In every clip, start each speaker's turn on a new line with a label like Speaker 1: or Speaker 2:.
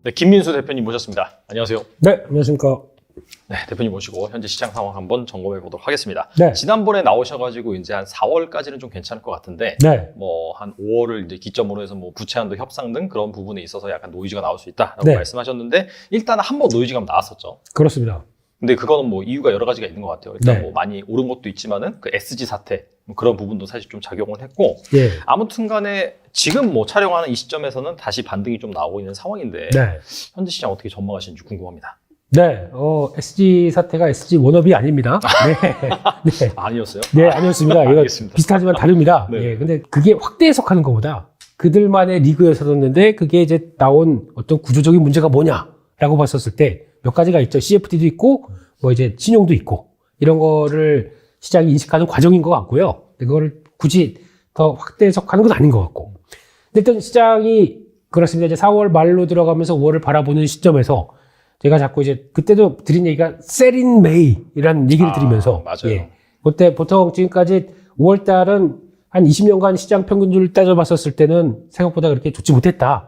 Speaker 1: 네, 김민수 대표님 모셨습니다. 안녕하세요.
Speaker 2: 네, 안녕하십니까.
Speaker 1: 네, 대표님 모시고 현재 시장 상황 한번 점검해 보도록 하겠습니다.
Speaker 2: 네.
Speaker 1: 지난번에 나오셔가지고 이제 한 4월까지는 좀 괜찮을 것 같은데,
Speaker 2: 네.
Speaker 1: 뭐 한 5월을 이제 기점으로 해서 뭐 부채한도 협상 등 그런 부분에 있어서 약간 노이즈가 나올 수 있다라고
Speaker 2: 네.
Speaker 1: 말씀하셨는데, 일단 한번 노이즈가 나왔었죠.
Speaker 2: 그렇습니다.
Speaker 1: 근데 그거는 뭐 이유가 여러 가지가 있는 것 같아요. 일단
Speaker 2: 네.
Speaker 1: 뭐 많이 오른 것도 있지만은 그 SG 사태 뭐 그런 부분도 사실 좀 작용을 했고,
Speaker 2: 예.
Speaker 1: 아무튼간에 지금 뭐 촬영하는 이 시점에서는 다시 반등이 좀 나오고 있는 상황인데,
Speaker 2: 네.
Speaker 1: 현재 시장 어떻게 전망하시는지 궁금합니다.
Speaker 2: 네. SG 사태가 SG 워너비 아닙니다. 네. 네.
Speaker 1: 아니었어요?
Speaker 2: 네, 아니었습니다. 이거
Speaker 1: 알겠습니다.
Speaker 2: 비슷하지만 다릅니다.
Speaker 1: 네.
Speaker 2: 예. 근데 그게 확대 해석하는 것보다 그들만의 리그였었는데 그게 이제 나온 어떤 구조적인 문제가 뭐냐라고 봤었을 때 몇 가지가 있죠. CFD도 있고 뭐 이제 신용도 있고 이런 거를 시장이 인식하는 과정인 것 같고요. 그거를 굳이 더 확대 해석하는 건 아닌 것 같고. 근데 일단 시장이 그렇습니다. 이제 4월 말로 들어가면서 5월을 바라보는 시점에서 제가 자꾸 이제 그때도 드린 얘기가 셀인 메이라는 얘기를 드리면서
Speaker 1: 맞아요.
Speaker 2: 예. 그때 보통 지금까지 5월 달은 한 20년간 시장 평균율을 따져봤었을 때는 생각보다 그렇게 좋지 못했다.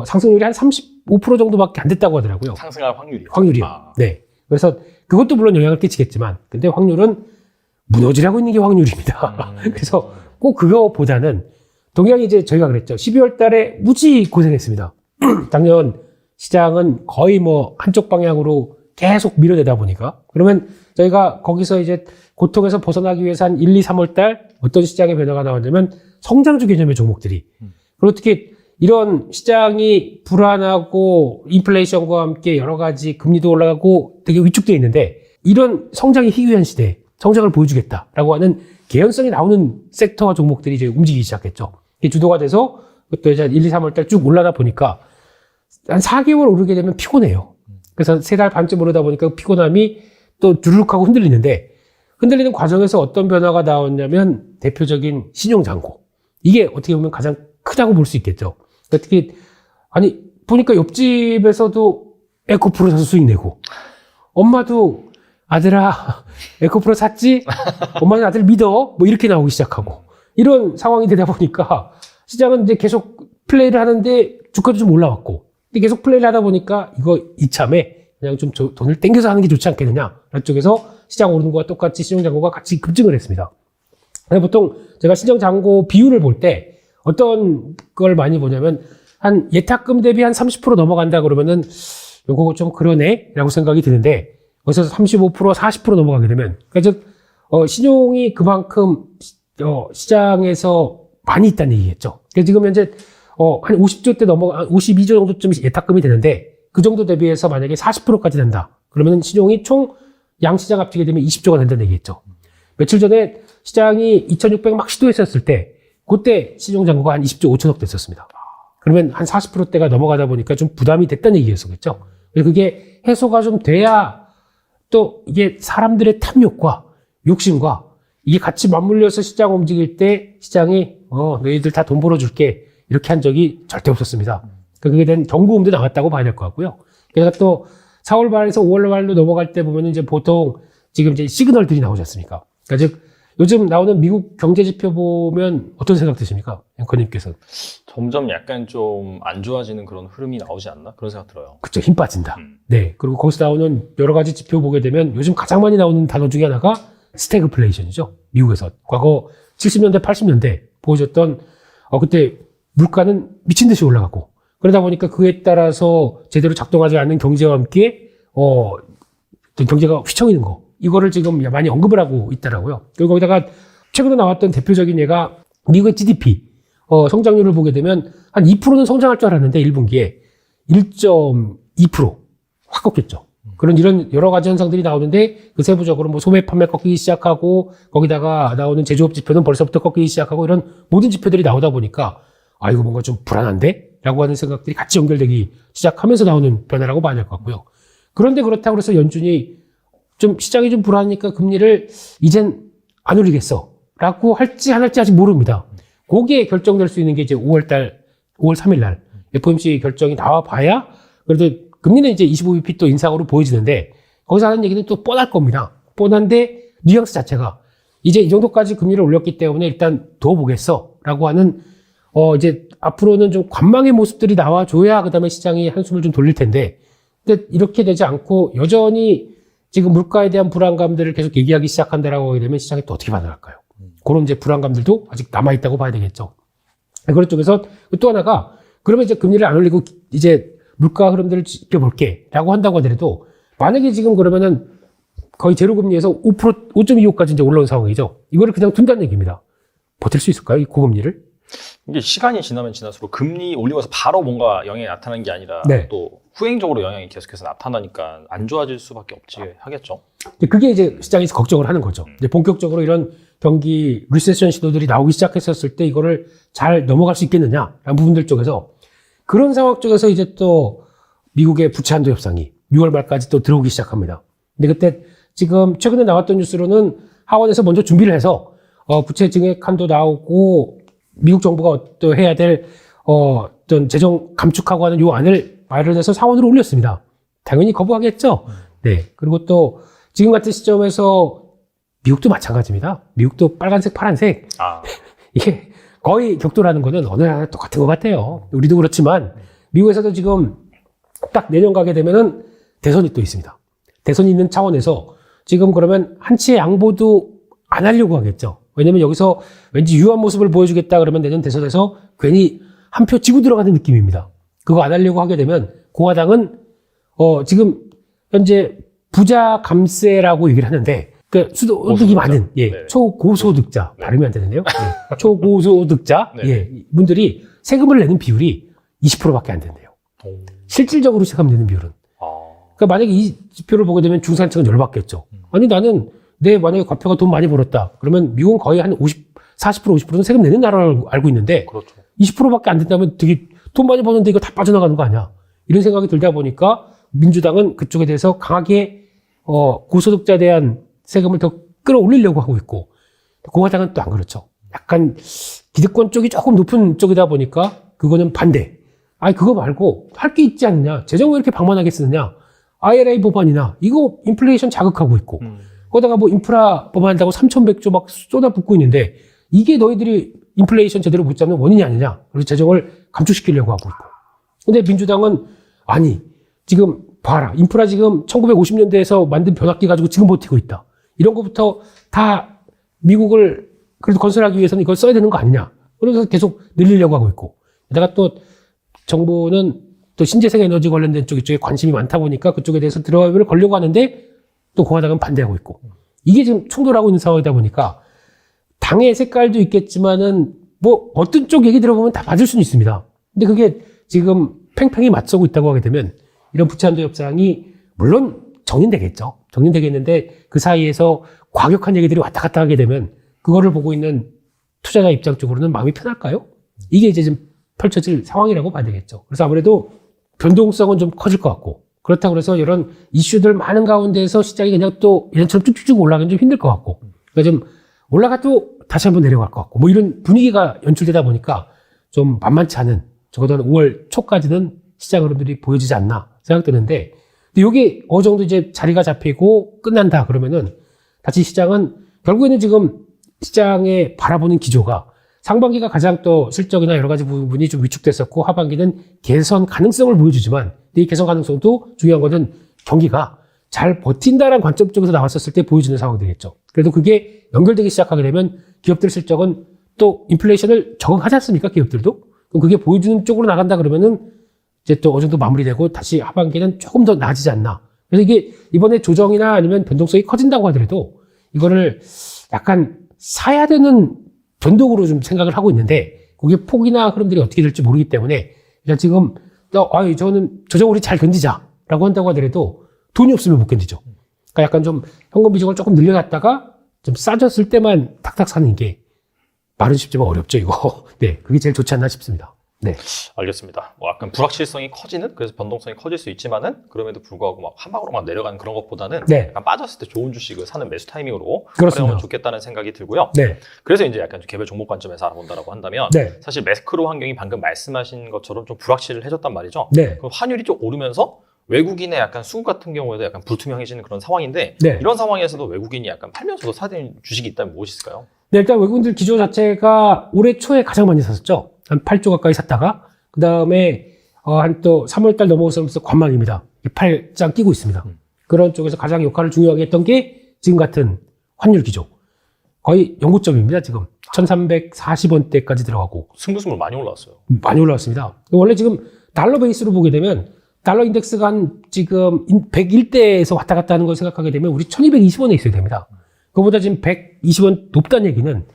Speaker 2: 상승률이 한 35% 정도밖에 안 됐다고 하더라고요.
Speaker 1: 상승할 확률이요.
Speaker 2: 확률이요. 네. 그래서 그것도 물론 영향을 끼치겠지만, 근데 확률은 무너지라고 있는 게 확률입니다. 그래서 꼭 그거보다는 동양이 이제 저희가 그랬죠. 12월 달에 무지 고생했습니다. 작년 시장은 거의 뭐 한쪽 방향으로 계속 밀어내다 보니까. 그러면 저희가 거기서 이제 고통에서 벗어나기 위해서 한 1, 2, 3월 달 어떤 시장의 변화가 나왔냐면 성장주 개념의 종목들이. 그리고 특히 이런 시장이 불안하고 인플레이션과 함께 여러 가지 금리도 올라가고 되게 위축되어 있는데 이런 성장이 희귀한 시대에 성장을 보여주겠다라고 하는 개연성이 나오는 섹터와 종목들이 이제 움직이기 시작했죠. 이게 주도가 돼서 또 이제 1, 2, 3월 달 쭉 올라다 보니까 한 4개월 오르게 되면 피곤해요. 그래서 3달 반쯤 오르다 보니까 그 피곤함이 또 주르륵하고 흔들리는데 흔들리는 과정에서 어떤 변화가 나왔냐면 대표적인 신용잔고. 이게 어떻게 보면 가장 크다고 볼 수 있겠죠. 특히 아니 보니까 옆집에서도 에코프로 사서 수익 내고 엄마도 아들아 에코프로 샀지? 엄마는 아들 믿어? 뭐 이렇게 나오기 시작하고 이런 상황이 되다 보니까 시장은 이제 계속 플레이를 하는데 주가도 좀 올라왔고 근데 계속 플레이를 하다 보니까 이거 이참에 그냥 좀 돈을 땡겨서 하는 게 좋지 않겠느냐 이쪽에서 시장 오르는 거와 똑같이 신용잔고가 같이 급증을 했습니다. 보통 제가 신용잔고 비율을 볼 때 어떤 걸 많이 보냐면 한 예탁금 대비 한 30% 넘어간다 그러면은 요거 좀 그러네 라고 생각이 드는데 거기서 35% 40% 넘어가게 되면 그러니까 즉 신용이 그만큼 시장에서 많이 있다는 얘기겠죠. 그래서 지금 현재 한 50조 대 넘어가 52조 정도쯤 예탁금이 되는데 그 정도 대비해서 만약에 40%까지 된다 그러면 신용이 총 양시장 합치게 되면 20조가 된다는 얘기겠죠. 며칠 전에 시장이 2600 막 시도했었을 때 그때 신용잔고가 한 20조 5천억 됐었습니다. 그러면 한 40%대가 넘어가다 보니까 좀 부담이 됐다는 얘기였었겠죠. 그게 해소가 좀 돼야 또 이게 사람들의 탐욕과 욕심과 이게 같이 맞물려서 시장 움직일 때 시장이 너희들 다 돈 벌어줄게 이렇게 한 적이 절대 없었습니다. 그게 된 경고음도 나왔다고 봐야 될 것 같고요. 그래서 또 4월 말에서 5월 말로 넘어갈 때 보면 이제 보통 지금 이제 시그널들이 나오지 않습니까? 그러니까 즉 요즘 나오는 미국 경제 지표 보면 어떤 생각 드십니까? 앵커님께서.
Speaker 1: 점점 약간 좀 안 좋아지는 그런 흐름이 나오지 않나? 그런 생각 들어요.
Speaker 2: 그렇죠. 힘 빠진다. 네. 그리고 거기서 나오는 여러 가지 지표 보게 되면 요즘 가장 많이 나오는 단어 중에 하나가 스태그플레이션이죠. 미국에서. 과거 70년대, 80년대 보여줬던 그때 물가는 미친 듯이 올라가고 그러다 보니까 그에 따라서 제대로 작동하지 않는 경제와 함께 어떤 경제가 휘청이는 거. 이거를 지금 많이 언급을 하고 있더라고요. 그리고 거기다가 최근에 나왔던 대표적인 예가 미국의 GDP 성장률을 보게 되면 한 2%는 성장할 줄 알았는데 1분기에 1.2% 확 꺾였죠. 이런 여러 가지 현상들이 나오는데 그 세부적으로 뭐 소매 판매 꺾이기 시작하고 거기다가 나오는 제조업 지표는 벌써부터 꺾이기 시작하고 이런 모든 지표들이 나오다 보니까 이거 뭔가 좀 불안한데? 라고 하는 생각들이 같이 연결되기 시작하면서 나오는 변화라고 봐야 될 것 같고요. 그런데 그렇다고 해서 연준이 좀 시장이 좀 불안하니까 금리를 이젠 안 올리겠어 라고 할지 안 할지 아직 모릅니다. 거기에 결정될 수 있는 게 이제 5월 3일 날 FOMC 결정이 나와 봐야 그래도 금리는 이제 25bp 또 인상으로 보여지는데 거기서 하는 얘기는 또 뻔할 겁니다. 뻔한데 뉘앙스 자체가 이제 이 정도까지 금리를 올렸기 때문에 일단 둬보겠어 라고 하는 이제 앞으로는 좀 관망의 모습들이 나와줘야 그다음에 시장이 한숨을 좀 돌릴 텐데, 근데 이렇게 되지 않고 여전히 지금 물가에 대한 불안감들을 계속 얘기하기 시작한다라고 하게 되면 시장이 또 어떻게 반응할까요? 그런 이제 불안감들도 아직 남아있다고 봐야 되겠죠. 그런 쪽에서 또 하나가, 그러면 이제 금리를 안 올리고 이제 물가 흐름들을 지켜볼게 라고 한다고 하더라도, 만약에 지금 그러면은 거의 제로금리에서 5%, 5.25까지 이제 올라온 상황이죠. 이거를 그냥 둔다는 얘기입니다. 버틸 수 있을까요? 이 고금리를?
Speaker 1: 이게 시간이 지나면 지날수록 금리 올리면서 바로 뭔가 영향이 나타나는 게 아니라
Speaker 2: 네.
Speaker 1: 또 후행적으로 영향이 계속해서 나타나니까 안 좋아질 수밖에 없지 하겠죠.
Speaker 2: 그게 이제 시장에서 걱정을 하는 거죠. 이제 본격적으로 이런 경기 리세션 시도들이 나오기 시작했었을 때 이거를 잘 넘어갈 수 있겠느냐라는 부분들 쪽에서, 그런 상황 쪽에서 이제 또 미국의 부채 한도 협상이 6월 말까지 또 들어오기 시작합니다. 근데 그때 지금 최근에 나왔던 뉴스로는 하원에서 먼저 준비를 해서 부채 증액 한도 나오고 미국 정부가 또 해야 될 어떤 재정 감축하고 하는 요 안을 마련해서 상원으로 올렸습니다. 당연히 거부하겠죠. 네. 그리고 또 지금 같은 시점에서 미국도 마찬가지입니다. 미국도 빨간색, 파란색. 이게 거의 격돌하는 거는 어느 나라 똑같은 것 같아요. 우리도 그렇지만 미국에서도 지금 딱 내년 가게 되면은 대선이 또 있습니다. 대선이 있는 차원에서 지금 그러면 한치의 양보도 안 하려고 하겠죠. 왜냐면 여기서 왠지 유한 모습을 보여주겠다 그러면 내년 대선에서 괜히 한 표 지고 들어가는 느낌입니다. 그거 안 하려고 하게 되면 공화당은 지금 현재 부자 감세라고 얘기를 하는데, 그 소득이 많은
Speaker 1: 네.
Speaker 2: 초고소득자,
Speaker 1: 네.
Speaker 2: 발음이 안 되는데요. 네. 초고소득자
Speaker 1: 네.
Speaker 2: 분들이 세금을 내는 비율이 20%밖에 안 된대요. 실질적으로 세금 내는 비율은. 그러니까 만약에 이 지표를 보게 되면 중산층은 열받겠죠. 아니 나는 만약에 과표가 돈 많이 벌었다. 그러면 미국은 거의 한 40% 50%는 세금 내는 나라로 알고 있는데,
Speaker 1: 그렇죠.
Speaker 2: 20%밖에 안 된다면 되게 돈 많이 버는데 이거 다 빠져나가는 거 아니야? 이런 생각이 들다 보니까 민주당은 그쪽에 대해서 강하게 고소득자에 대한 세금을 더 끌어올리려고 하고 있고, 공화당은 또 안 그렇죠. 약간 기득권 쪽이 조금 높은 쪽이다 보니까 그거는 반대. 아니 그거 말고 할 게 있지 않느냐? 재정 왜 이렇게 방만하게 쓰느냐? IRA 법안이나 이거 인플레이션 자극하고 있고, 거기다가 뭐 인프라 법안한다고 3,100조 막 쏟아붓고 있는데 이게 너희들이 인플레이션 제대로 못 잡는 원인이 아니냐? 그래서 재정을 감축시키려고 하고 있고. 근데 민주당은 아니 지금 봐라, 인프라 지금 1950년대에서 만든 변압기 가지고 지금 버티고 있다. 이런 것부터 다 미국을 그래도 건설하기 위해서는 이걸 써야 되는 거 아니냐? 그래서 계속 늘리려고 하고 있고, 게다가 또 정부는 또 신재생 에너지 관련된 쪽에 관심이 많다 보니까 그쪽에 대해서 드라이브를 걸려고 하는데 또 공화당은 반대하고 있고, 이게 지금 충돌하고 있는 상황이다 보니까 당의 색깔도 있겠지만은 뭐 어떤 쪽 얘기 들어보면 다 맞을 수는 있습니다. 근데 그게 지금 팽팽히 맞서고 있다고 하게 되면 이런 부채 한도 협상이 물론 정인되겠죠. 정인되겠는데 그 사이에서 과격한 얘기들이 왔다 갔다 하게 되면 그거를 보고 있는 투자자 입장 쪽으로는 마음이 편할까요? 이게 이제 지금 펼쳐질 상황이라고 봐야 되겠죠. 그래서 아무래도 변동성은 좀 커질 것 같고, 그렇다고 해서 이런 이슈들 많은 가운데에서 시장이 그냥 또 예전처럼 쭉쭉쭉 올라가기는 좀 힘들 것 같고, 그러니까 좀 올라가도 다시 한번 내려갈 것 같고, 뭐 이런 분위기가 연출되다 보니까 좀 만만치 않은, 적어도 한 5월 초까지는 시장 흐름들이 보여지지 않나 생각되는데, 근데 이게 어느 정도 이제 자리가 잡히고 끝난다 그러면은 다시 시장은 결국에는 지금 시장에 바라보는 기조가 상반기가 가장 또 실적이나 여러 가지 부분이 좀 위축됐었고 하반기는 개선 가능성을 보여주지만, 이 개선 가능성도 중요한 것은 경기가 잘 버틴다라는 관점 쪽에서 나왔었을 때 보여주는 상황들이겠죠. 그래도 그게 연결되기 시작하게 되면 기업들 실적은 또 인플레이션을 적응하지 않습니까? 기업들도. 그럼 그게 보여주는 쪽으로 나간다 그러면은 이제 또 어느 정도 마무리되고 다시 하반기는 조금 더 나아지지 않나. 그래서 이게 이번에 조정이나 아니면 변동성이 커진다고 하더라도 이거를 약간 사야 되는 변동으로 좀 생각을 하고 있는데, 그게 폭이나 흐름들이 어떻게 될지 모르기 때문에 일단 지금 저는 조정을 잘 견디자라고 한다고 하더라도 돈이 없으면 못 견디죠. 그러니까 약간 좀 현금 비중을 조금 늘려놨다가 좀 싸졌을 때만 탁탁 사는 게 말은 쉽지만 어렵죠, 이거. 네, 그게 제일 좋지 않나 싶습니다. 네.
Speaker 1: 알겠습니다. 뭐 약간 불확실성이 커지는, 그래서 변동성이 커질 수 있지만은 그럼에도 불구하고 막 한 방으로 막 내려가는 그런 것보다는
Speaker 2: 네.
Speaker 1: 약간 빠졌을 때 좋은 주식을 사는 매수 타이밍으로
Speaker 2: 그렇습니다.
Speaker 1: 활용하면 좋겠다는 생각이 들고요.
Speaker 2: 네.
Speaker 1: 그래서 이제 약간 개별 종목 관점에서 알아본다라고 한다면
Speaker 2: 네.
Speaker 1: 사실 매크로 환경이 방금 말씀하신 것처럼 좀 불확실해졌단 말이죠.
Speaker 2: 네.
Speaker 1: 그럼 환율이 좀 오르면서 외국인의 약간 수급 같은 경우에도 약간 불투명해지는 그런 상황인데,
Speaker 2: 네.
Speaker 1: 이런 상황에서도 외국인이 약간 팔면서도 사야 되는 주식이 있다면 무엇이 있을까요?
Speaker 2: 네, 일단 외국인들 기조 자체가 올해 초에 가장 많이 샀었죠. 한 8조 가까이 샀다가 그 다음에 한 또 3월달 넘어서면서 관망입니다. 팔짱 끼고 있습니다. 그런 쪽에서 가장 역할을 중요하게 했던 게 지금 같은 환율 기조. 거의 연고점입니다. 지금 1340원대까지 들어가고
Speaker 1: 스물스물 많이 올라왔어요.
Speaker 2: 많이 올라왔습니다. 원래 지금 달러 베이스로 보게 되면 달러 인덱스가 한 지금 101대에서 왔다 갔다 하는 걸 생각하게 되면 우리 1220원에 있어야 됩니다. 그거보다 지금 120원 높다는 얘기는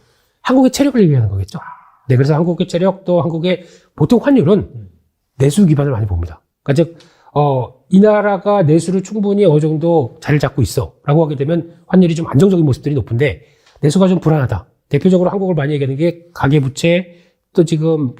Speaker 2: 한국의 체력을 얘기하는 거겠죠. 네, 그래서 한국의 체력 또 한국의 보통 환율은 내수 기반을 많이 봅니다. 그러니까 즉, 이 나라가 내수를 충분히 어느 정도 자리를 잡고 있어 라고 하게 되면 환율이 좀 안정적인 모습들이 높은데 내수가 좀 불안하다. 대표적으로 한국을 많이 얘기하는 게 가계부채 또 지금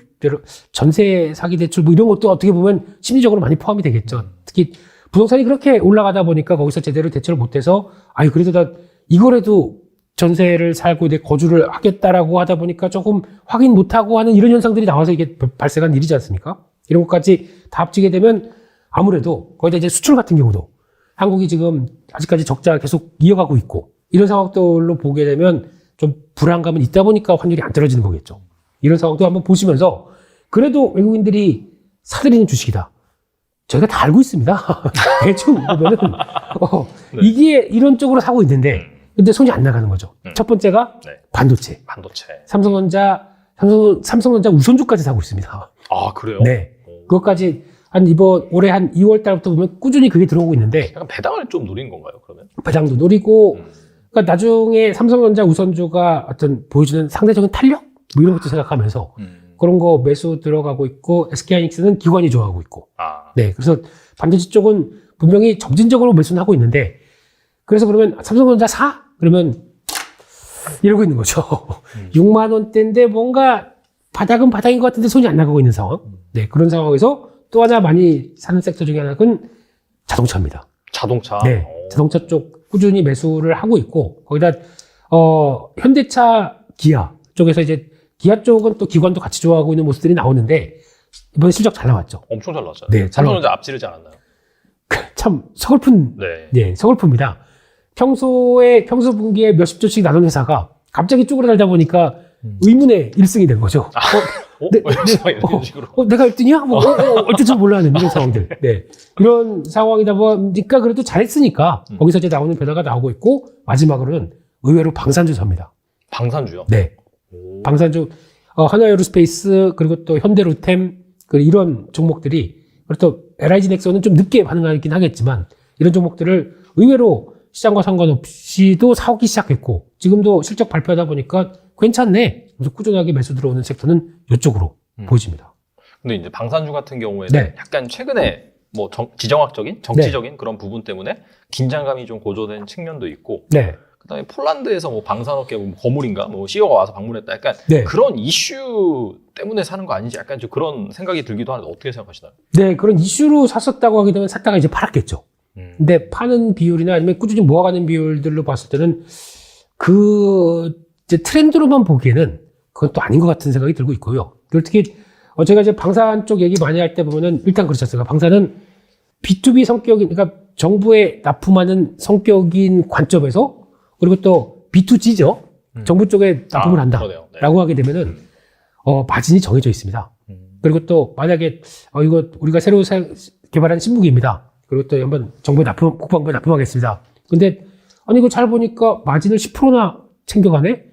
Speaker 2: 전세 사기 대출 뭐 이런 것도 어떻게 보면 심리적으로 많이 포함이 되겠죠. 특히 부동산이 그렇게 올라가다 보니까 거기서 제대로 대처를 못해서 아유 그래도 나 이거라도 전세를 살고 내 거주를 하겠다라고 하다 보니까 조금 확인 못하고 하는 이런 현상들이 나와서 이게 발생한 일이지 않습니까? 이런 것까지 다 합치게 되면 아무래도 거기다 이제 수출 같은 경우도 한국이 지금 아직까지 적자 계속 이어가고 있고 이런 상황들로 보게 되면 좀 불안감은 있다 보니까 환율이 안 떨어지는 거겠죠. 이런 상황도 한번 보시면서 그래도 외국인들이 사들이는 주식이다. 저희가 다 알고 있습니다. 대충 보면은
Speaker 1: 네.
Speaker 2: 이게 이런 쪽으로 사고 있는데 근데 손이 안 나가는 거죠. 첫 번째가
Speaker 1: 네.
Speaker 2: 반도체. 삼성전자 우선주까지 사고 있습니다.
Speaker 1: 아, 그래요?
Speaker 2: 네. 그것까지 올해 한 2월 달부터 보면 꾸준히 그게 들어오고 있는데
Speaker 1: 약간 배당을 좀 노린 건가요, 그러면?
Speaker 2: 배당도 노리고 그러니까 나중에 삼성전자 우선주가 어떤 보여주는 상대적인 탄력? 뭐 이런 것도 생각하면서 그런 거 매수 들어가고 있고 SK하이닉스는 기관이 좋아하고 있고 네. 그래서 반도체 쪽은 분명히 점진적으로 매수는 하고 있는데 그래서 그러면 삼성전자 사? 그러면 이러고 있는 거죠. 6만 원대인데 뭔가 바닥은 바닥인 것 같은데 손이 안 나가고 있는 상황. 네, 그런 상황에서 또 하나 많이 사는 섹터 중에 하나는 자동차입니다.
Speaker 1: 자동차?
Speaker 2: 네, 자동차 쪽 꾸준히 매수를 하고 있고 거기다 현대차, 기아 쪽에서 이제 기아 쪽은 또 기관도 같이 좋아하고 있는 모습들이 나오는데 이번에 실적 잘 나왔죠.
Speaker 1: 엄청 잘 나왔잖아요.
Speaker 2: 네, 잘
Speaker 1: 삼성전자 앞지르지 않았나요?
Speaker 2: 참 서글픈, 네, 서글픕니다. 평소 분기에 몇십 조씩 나눈 회사가 갑자기 쪼그라들다 보니까 의문의 1승이 된 거죠.
Speaker 1: 이런 식으로.
Speaker 2: 내가 1등이야? 어쩔 줄 몰라 하는 이런 상황들. 네. 이런 상황이다 보니까 그래도 잘했으니까 거기서 이제 나오는 변화가 나오고 있고 마지막으로는 의외로 방산주 삽니다.
Speaker 1: 방산주요?
Speaker 2: 네. 방산주, 하나에어로스페이스 그리고 또 현대로템 이런 종목들이 그리고 또 LIG 넥슨은 좀 늦게 반응하긴 하겠지만 이런 종목들을 의외로 시장과 상관없이도 사오기 시작했고 지금도 실적 발표하다 보니까 괜찮네. 그래서 꾸준하게 매수 들어오는 섹터는 이쪽으로 보여집니다.
Speaker 1: 근데 이제 방산주 같은 경우에는
Speaker 2: 네.
Speaker 1: 약간 최근에 뭐 지정학적인, 정치적인 그런 부분 때문에 긴장감이 좀 고조된 측면도 있고
Speaker 2: 네.
Speaker 1: 그다음에 폴란드에서 뭐 방산업계 뭐 거물인가 뭐 CEO가 와서 방문했다 약간
Speaker 2: 네.
Speaker 1: 그런 이슈 때문에 사는 거 아닌지 약간 좀 그런 생각이 들기도 하는데 어떻게 생각하시나요?
Speaker 2: 네, 그런 이슈로 샀었다고 하게 되면 샀다가 이제 팔았겠죠. 근데 파는 비율이나 아니면 꾸준히 모아가는 비율들로 봤을 때는 이제 트렌드로만 보기에는 그건 또 아닌 것 같은 생각이 들고 있고요. 특히 제가 이제 방산 쪽 얘기 많이 할 때 보면은 일단 그렇지 않습니까? 방산은 B2B 성격인, 그러니까 정부에 납품하는 성격인 관점에서 그리고 또 B2G죠. 정부 쪽에 납품을 한다라고
Speaker 1: 네.
Speaker 2: 하게 되면은 마진이 정해져 있습니다. 그리고 또 만약에 이거 우리가 새로 개발한 신무기입니다. 그리고 또 한번 정부에 국방부에 납품하겠습니다. 근데 아니 이거 잘 보니까 마진을 10%나 챙겨가네?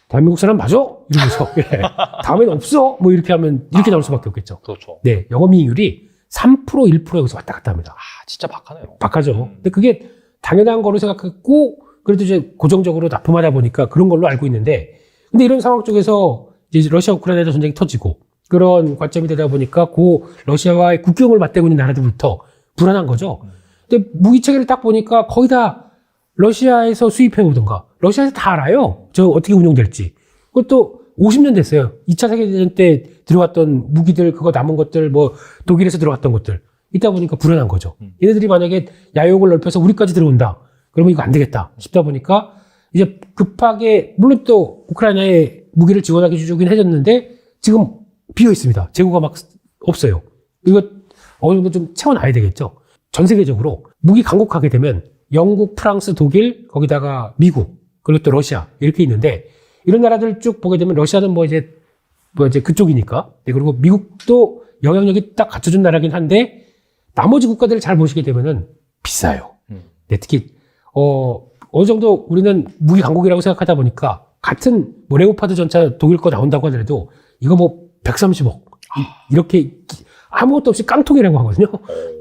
Speaker 2: 대한민국 사람 맞아? 이러면서 예. 다음엔 없어? 뭐 이렇게 하면 이렇게 나올 수밖에 없겠죠.
Speaker 1: 그렇죠.
Speaker 2: 네, 영업이익률이 3% 1% 여기서 왔다 갔다 합니다.
Speaker 1: 진짜 박하네요.
Speaker 2: 박하죠. 근데 그게 당연한 거로 생각했고 그래도 이제 고정적으로 납품하다 보니까 그런 걸로 알고 있는데 근데 이런 상황 쪽에서 이제 러시아 우크라이나 전쟁이 터지고 그런 관점이 되다 보니까 러시아와의 국경을 맞대고 있는 나라들부터 불안한 거죠. 근데 무기 체계를 딱 보니까 거의 다 러시아에서 수입해 오던가 러시아에서 다 알아요. 저 어떻게 운용될지. 그것도 50년 됐어요. 2차 세계대전 때 들어왔던 무기들 그거 남은 것들 뭐 독일에서 들어왔던 것들 있다 보니까 불안한 거죠. 얘네들이 만약에 야욕을 넓혀서 우리까지 들어온다. 그러면 이거 안 되겠다 싶다 보니까 이제 급하게 물론 또 우크라이나에 무기를 지원하기 주긴 해줬는데 지금 비어 있습니다. 재고가 막 없어요. 이거 어느 정도 좀 채워놔야 되겠죠. 전 세계적으로 무기 강국하게 되면 영국, 프랑스, 독일, 거기다가 미국, 그리고 또 러시아 이렇게 있는데 이런 나라들 쭉 보게 되면 러시아는 뭐 이제 뭐 이제 그쪽이니까. 네, 그리고 미국도 영향력이 딱 갖춰준 나라긴 한데 나머지 국가들을 잘 보시게 되면은 비싸요. 네, 특히 어느 정도 우리는 무기 강국이라고 생각하다 보니까 같은 뭐 레오파드 전차 독일 거 나온다고 하더라도 이거 뭐 130억 이렇게 아무것도 없이 깡통이라고 하거든요.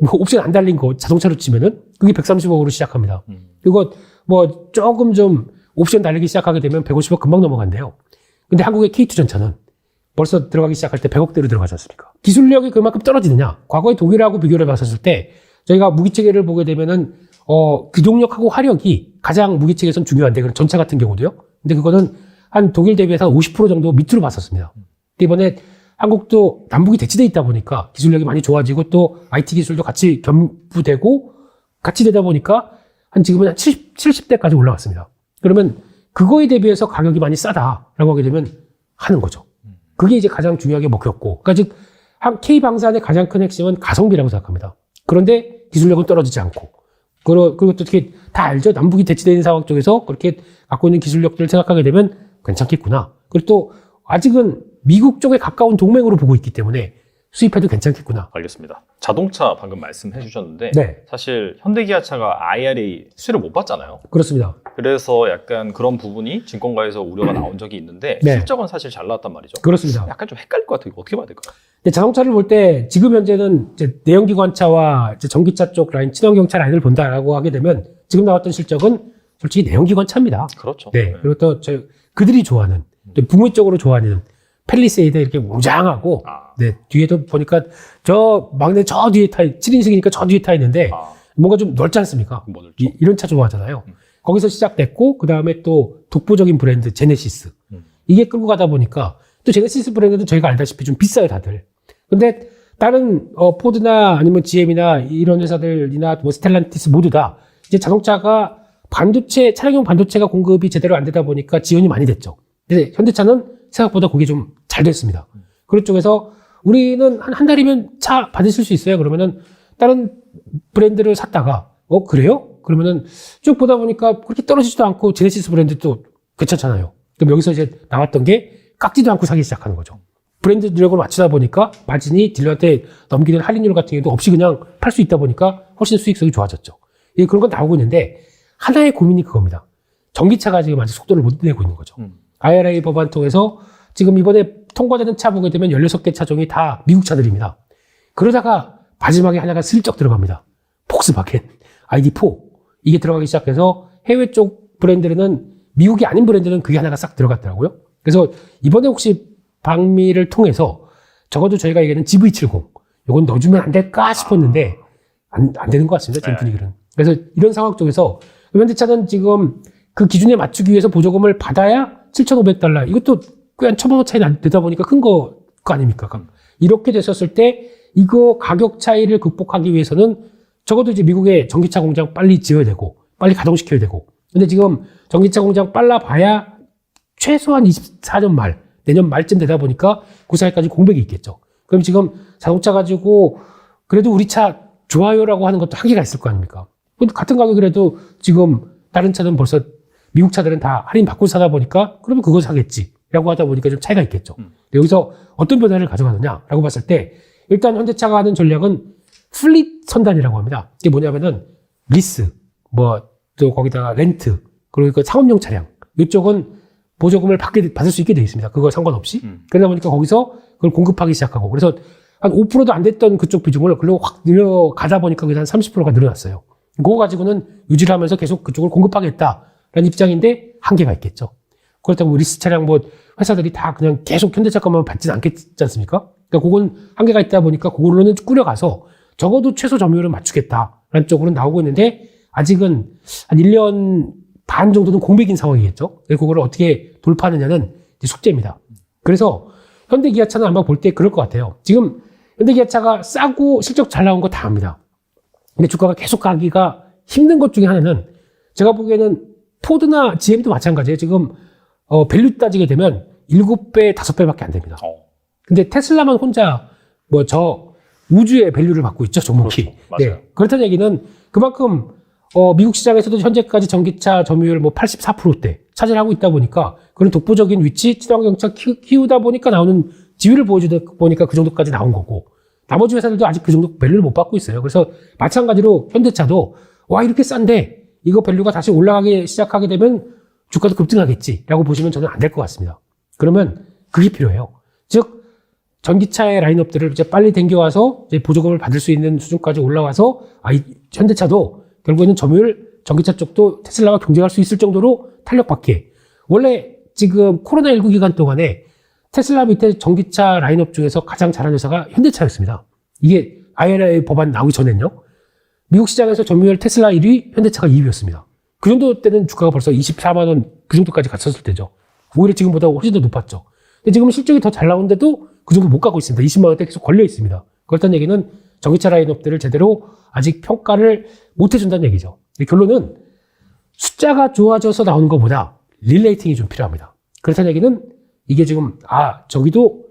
Speaker 2: 뭐 옵션 안 달린 거 자동차로 치면은 그게 130억으로 시작합니다. 그리고 뭐 조금 좀 옵션 달리기 시작하게 되면 150억 금방 넘어간대요. 근데 한국의 K2 전차는 벌써 들어가기 시작할 때 100억대로 들어가지 않습니까? 기술력이 그만큼 떨어지느냐? 과거의 독일하고 비교를 해봤을 때 저희가 무기체계를 보게 되면은 기동력하고 화력이 가장 무기체계에선 중요한데 그런 전차 같은 경우도요. 근데 그거는 한 독일 대비해서 50% 정도 밑으로 봤었습니다. 이번에 한국도 남북이 대치돼 있다 보니까 기술력이 많이 좋아지고 또 IT 기술도 같이 겸부되고 같이 되다 보니까 한 지금은 한 70대까지 올라왔습니다. 그러면 그거에 대비해서 가격이 많이 싸다라고 하게 되면 하는 거죠. 그게 이제 가장 중요하게 먹혔고, 그러니까 즉 K방산의 가장 큰 핵심은 가성비라고 생각합니다. 그런데 기술력은 떨어지지 않고, 그리고 또 어떻게 다 알죠? 남북이 대치되어 있는 상황 쪽에서 그렇게 갖고 있는 기술력들을 생각하게 되면 괜찮겠구나. 그리고 또 아직은 미국 쪽에 가까운 동맹으로 보고 있기 때문에 수입해도 괜찮겠구나.
Speaker 1: 알겠습니다. 자동차 방금 말씀해 주셨는데
Speaker 2: 네.
Speaker 1: 사실 현대기아차가 IRA 수혜를 못 받잖아요.
Speaker 2: 그렇습니다.
Speaker 1: 그래서 약간 그런 부분이 증권가에서 우려가 나온 적이 있는데
Speaker 2: 네.
Speaker 1: 실적은 사실 잘 나왔단 말이죠.
Speaker 2: 그렇습니다.
Speaker 1: 약간 좀 헷갈릴 것 같아요. 이거 어떻게 봐야 될까요?
Speaker 2: 근데 자동차를 볼 때 지금 현재는 이제 내연기관차와 이제 전기차 쪽 라인, 친환경차 라인을 본다라고 하게 되면 지금 나왔던 실적은 솔직히 내연기관차입니다.
Speaker 1: 그렇죠.
Speaker 2: 네. 그리고 또 그들이 좋아하는, 또 북미 쪽으로 좋아하는 펠리세이드 이렇게 웅장하고, 네. 뒤에도 보니까 막내 저 뒤에 7인승이니까 저 뒤에 타 있는데 뭔가 좀 넓지 않습니까?
Speaker 1: 뭐 넓죠.
Speaker 2: 이런 차 좋아하잖아요. 거기서 시작됐고, 그 다음에 또 독보적인 브랜드 제네시스. 이게 끌고 가다 보니까 또 제네시스 브랜드도 저희가 알다시피 좀 비싸요, 다들. 근데 다른 포드나 아니면 GM이나 이런 회사들이나 뭐 스텔란티스 모두 다 이제 자동차가 차량용 반도체가 공급이 제대로 안 되다 보니까 지원이 많이 됐죠. 근데 현대차는 생각보다 그게 좀 잘 됐습니다. 그런 쪽에서 우리는 한 달이면 차 받으실 수 있어요. 그러면은 다른 브랜드를 샀다가 그래요? 그러면은 쭉 보다 보니까 그렇게 떨어지지도 않고 제네시스 브랜드도 괜찮잖아요. 그럼 여기서 이제 나왔던 게 깎지도 않고 사기 시작하는 거죠. 브랜드 노력을 맞추다 보니까 마진이 딜러한테 넘기는 할인율 같은 경우도 없이 그냥 팔 수 있다 보니까 훨씬 수익성이 좋아졌죠. 그런 건 나오고 있는데 하나의 고민이 그겁니다. 전기차가 지금 아직 속도를 못 내고 있는 거죠. IRA 법안 통해서 지금 이번에 통과되는 차 보게 되면 16개 차종이 다 미국 차들입니다. 그러다가 마지막에 하나가 슬쩍 들어갑니다. 폭스바겐 ID4 이게 들어가기 시작해서 해외 쪽 브랜드는 미국이 아닌 브랜드는 그게 하나가 싹 들어갔더라고요. 그래서 이번에 혹시 방미를 통해서 적어도 저희가 얘기하는 GV70 이건 넣어주면 안 될까 싶었는데 안 되는 것 같습니다. 지금 분위기는. 그래서 이런 상황 쪽에서 현대차는 지금 그 기준에 맞추기 위해서 보조금을 받아야 $7,500 이것도 꽤 한 1,000만 원 차이 나다 보니까 큰 거 아닙니까? 이렇게 됐었을 때 이거 가격 차이를 극복하기 위해서는 적어도 이제 미국의 전기차 공장 빨리 지어야 되고 빨리 가동시켜야 되고 근데 지금 전기차 공장 빨라 봐야 최소한 24년 말 내년 말쯤 되다 보니까 그 사이까지 공백이 있겠죠. 그럼 지금 자동차 가지고 그래도 우리 차 좋아요라고 하는 것도 한계가 있을 거 아닙니까? 근데 같은 가격이라도 지금 다른 차는 벌써 미국 차들은 다 할인 받고 사다 보니까 그러면 그거 사겠지 라고 하다 보니까 좀 차이가 있겠죠. 여기서 어떤 변화를 가져가느냐라고 봤을 때 일단 현대차가 하는 전략은 플릿 선단이라고 합니다. 이게 뭐냐면은 리스, 또 거기다가 렌트, 그리고 그 상업용 차량 이쪽은 보조금을 받을 수 있게 되어 있습니다. 그거 상관없이. 그러다 보니까 거기서 그걸 공급하기 시작하고 그래서 한 5%도 안 됐던 그쪽 비중을 글로 확 늘려가다 보니까 그게 한 30%가 늘어났어요. 그거 가지고는 유지를 하면서 계속 그쪽을 공급하겠다라는 입장인데 한계가 있겠죠. 그렇다고 리스 차량 회사들이 다 그냥 계속 현대차 것만 받지는 않겠지 않습니까? 그러니까 그건 한계가 있다 보니까 그걸로는 꾸려가서 적어도 최소 점유율을 맞추겠다라는 쪽으로 나오고 있는데 아직은 한 1년 반 정도는 공백인 상황이겠죠. 그걸 어떻게 돌파하느냐는 이제 숙제입니다. 그래서 현대기아차는 아마 볼 때 그럴 것 같아요. 지금 현대기아차가 싸고 실적 잘 나온 거 다 압니다. 근데 주가가 계속 가기가 힘든 것 중에 하나는 제가 보기에는 포드나 GM도 마찬가지예요. 지금 밸류 따지게 되면 7배, 5배밖에 안 됩니다. 근데 테슬라만 혼자 우주의 밸류를 받고 있죠, 종목이.
Speaker 1: 그렇죠.
Speaker 2: 네. 그렇다는 얘기는 그만큼 미국 시장에서도 현재까지 전기차 점유율 84%대 차지하고 있다 보니까 그런 독보적인 위치, 친환경 경차 키우다 보니까 나오는 지위를 보여주다 보니까 그 정도까지 나온 거고, 나머지 회사들도 아직 그 정도 밸류를 못 받고 있어요. 그래서 마찬가지로 현대차도 와 이렇게 싼데 이거 밸류가 다시 올라가기 시작하게 되면 주가도 급등하겠지라고 보시면 저는 안 될 것 같습니다. 그러면 그게 필요해요. 즉 전기차의 라인업들을 이제 빨리 당겨와서 이제 보조금을 받을 수 있는 수준까지 올라와서 이 현대차도 결국에는 점유율 전기차 쪽도 테슬라와 경쟁할 수 있을 정도로 탄력받게. 원래 지금 코로나19 기간 동안에 테슬라 밑에 전기차 라인업 중에서 가장 잘한 회사가 현대차였습니다. 이게 IRA 법안 나오기 전엔요. 미국 시장에서 점유율 테슬라 1위, 현대차가 2위였습니다. 그 정도 때는 주가가 벌써 24만 원 그 정도까지 갔었을 때죠. 오히려 지금보다 훨씬 더 높았죠. 근데 지금 실적이 더 잘 나오는데도 그 정도 못 가고 있습니다. 20만 원대 계속 걸려 있습니다. 그렇다는 얘기는 전기차 라인업들을 제대로 아직 평가를 못 해준다는 얘기죠. 결론은 숫자가 좋아져서 나오는 것보다 릴레이팅이 좀 필요합니다. 그렇다는 얘기는 이게 지금 저기도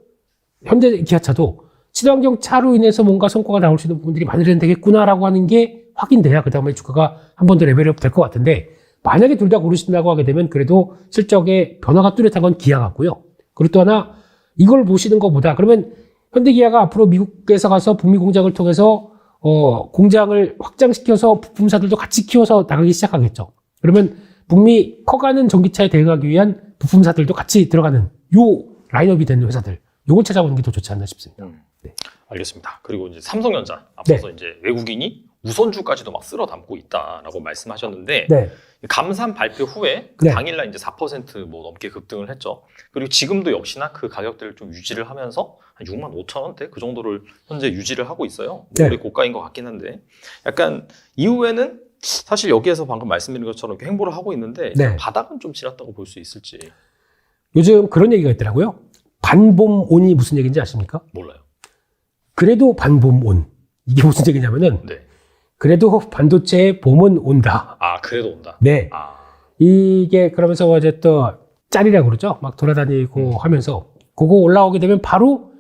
Speaker 2: 현대 기아차도 친환경 차로 인해서 뭔가 성과가 나올 수 있는 부분들이 많이 되겠구나라고 하는 게 확인돼야 그 다음에 주가가 한 번 더 레벨업 될 것 같은데, 만약에 둘 다 고르신다고 하게 되면 그래도 실적의 변화가 뚜렷한 건 기아 같고요. 그리고 또 하나 이걸 보시는 것보다, 그러면 현대기아가 앞으로 미국에서 가서 북미 공장을 통해서 공장을 확장시켜서 부품사들도 같이 키워서 나가기 시작하겠죠. 그러면 북미 커가는 전기차에 대응하기 위한 부품사들도 같이 들어가는 요 라인업이 되는 회사들, 요걸 찾아보는 게 더 좋지 않나 싶습니다. 네.
Speaker 1: 알겠습니다. 그리고 이제 삼성전자 앞서서 이제 외국인이 우선주까지도 막 쓸어 담고 있다라고 말씀하셨는데,
Speaker 2: 네.
Speaker 1: 감산 발표 후에 그
Speaker 2: 네.
Speaker 1: 당일날 이제 4% 넘게 급등을 했죠. 그리고 지금도 역시나 그 가격대를 좀 유지를 하면서 한 6만 5천 원대 그 정도를 현재 유지를 하고 있어요.
Speaker 2: 네.
Speaker 1: 원래 고가인 것 같긴 한데, 약간 이후에는 사실 여기에서 방금 말씀드린 것처럼 이렇게 행보를 하고 있는데,
Speaker 2: 네.
Speaker 1: 바닥은 좀 지났다고 볼 수 있을지.
Speaker 2: 요즘 그런 얘기가 있더라고요. 반봄온이 무슨 얘기인지 아십니까?
Speaker 1: 몰라요.
Speaker 2: 그래도 반봄온. 이게 무슨 얘기냐면은,
Speaker 1: 네.
Speaker 2: 그래도 반도체의 봄은 온다.
Speaker 1: 그래도 온다.
Speaker 2: 네. 이게 그러면서 이제 또 짤이라고 그러죠. 막 돌아다니고 하면서 그거 올라오게 되면 바로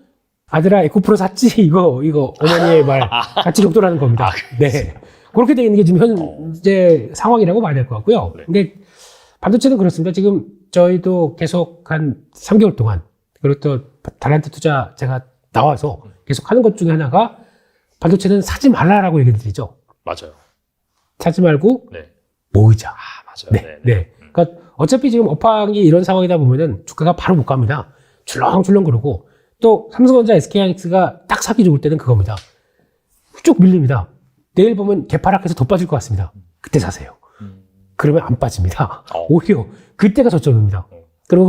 Speaker 2: 아들아 에코프로 샀지? 이거 어머니의 말 같이 격돌하는 겁니다. 네. 그렇게 되어 있는 게 지금 현재 상황이라고 봐야 될 것 같고요.
Speaker 1: 네.
Speaker 2: 근데 반도체는 그렇습니다. 지금 저희도 계속 한 3개월 동안, 그리고 또 달란트 투자 제가 나와서 계속 하는 것 중에 하나가 반도체는 사지 말라라고 얘기 드리죠.
Speaker 1: 맞아요.
Speaker 2: 사지 말고
Speaker 1: 네.
Speaker 2: 모으자.
Speaker 1: 맞아요.
Speaker 2: 네. 네. 그러니까 어차피 지금 업황이 이런 상황이다 보면은 주가가 바로 못 갑니다. 출렁출렁 그러고, 또 삼성전자, SK하이닉스가 딱 사기 좋을 때는 그겁니다. 쭉 밀립니다. 내일 보면 개파락해서 더 빠질 것 같습니다. 그때 사세요. 그러면 안 빠집니다. 오히려 그때가 저점입니다. 그리고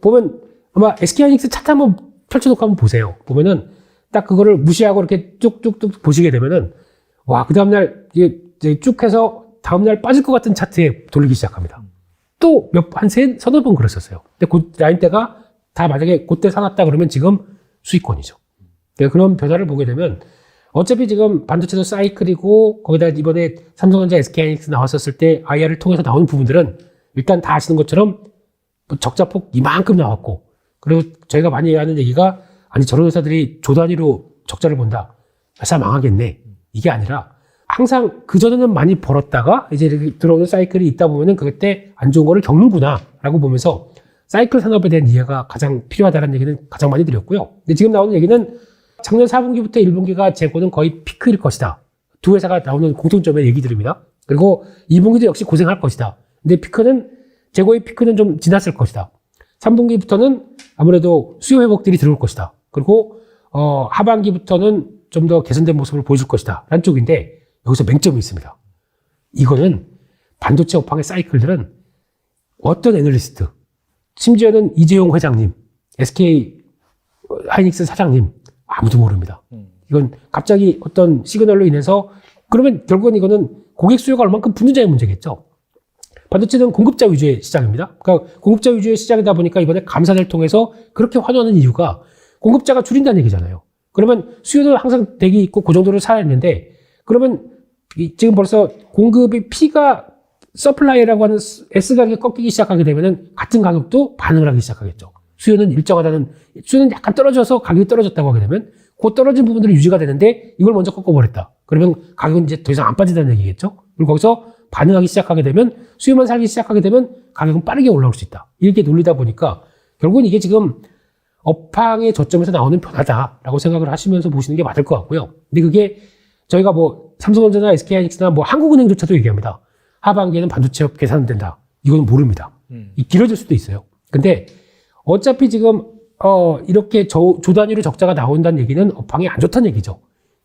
Speaker 2: 보면 아마 SK하이닉스 차트 한번 펼쳐놓고 한번 보세요. 보면은 딱 그거를 무시하고 이렇게 쭉쭉쭉 보시게 되면은, 와, 그 다음날 이제 쭉 해서 다음날 빠질 것 같은 차트에 돌리기 시작합니다. 또 서너 번 그랬었어요. 근데 그 라인대가 다 만약에 그때 사놨다 그러면 지금 수익권이죠. 그런 변화를 보게 되면 어차피 지금 반도체도 사이클이고, 거기다 이번에 삼성전자, SK하이닉스 나왔었을 때 IR을 통해서 나오는 부분들은 일단 다 아시는 것처럼 적자폭 이만큼 나왔고, 그리고 저희가 많이 하는 얘기가, 아니 저런 회사들이 조 단위로 적자를 본다, 회사 망하겠네, 이게 아니라 항상 그전에는 많이 벌었다가 이제 이렇게 들어오는 사이클이 있다 보면은 그때 안 좋은 거를 겪는구나 라고 보면서 사이클 산업에 대한 이해가 가장 필요하다는 얘기는 가장 많이 드렸고요. 근데 지금 나오는 얘기는 작년 4분기부터 1분기가 재고는 거의 피크일 것이다. 두 회사가 나오는 공통점의 얘기들입니다. 그리고 2분기도 역시 고생할 것이다. 근데 재고의 피크는 좀 지났을 것이다. 3분기부터는 아무래도 수요 회복들이 들어올 것이다. 그리고 하반기부터는 좀 더 개선된 모습을 보여줄 것이다 라는 쪽인데, 여기서 맹점이 있습니다. 이거는 반도체 업황의 사이클들은 어떤 애널리스트, 심지어는 이재용 회장님, SK 하이닉스 사장님 아무도 모릅니다. 이건 갑자기 어떤 시그널로 인해서, 그러면 결국은 이거는 고객 수요가 얼만큼 붙느냐의 문제겠죠. 반도체는 공급자 위주의 시장입니다. 그러니까 공급자 위주의 시장이다 보니까 이번에 감산을 통해서 그렇게 환호하는 이유가 공급자가 줄인다는 얘기잖아요. 그러면 수요도 항상 대기 있고 그 정도로 사야 했는데, 그러면 지금 벌써 공급의 P가 서플라이라고 하는 S 가격이 꺾이기 시작하게 되면은 같은 가격도 반응을 하기 시작하겠죠. 수요는 약간 떨어져서 가격이 떨어졌다고 하게 되면 그 떨어진 부분들이 유지가 되는데 이걸 먼저 꺾어버렸다. 그러면 가격은 이제 더 이상 안 빠진다는 얘기겠죠. 그리고 거기서 반응하기 시작하게 되면, 수요만 살기 시작하게 되면 가격은 빠르게 올라올 수 있다. 이렇게 돌리다 보니까 결국은 이게 지금 업황의 저점에서 나오는 변화다라고 생각을 하시면서 보시는 게 맞을 것 같고요. 근데 그게 저희가 뭐 삼성전자나 SK하이닉스나 뭐 한국은행조차도 얘기합니다. 하반기에는 반도체업 개선된다. 이건 모릅니다. 이 길어질 수도 있어요. 근데 어차피 지금 이렇게 조단위로 적자가 나온다는 얘기는 업황이 안 좋다는 얘기죠.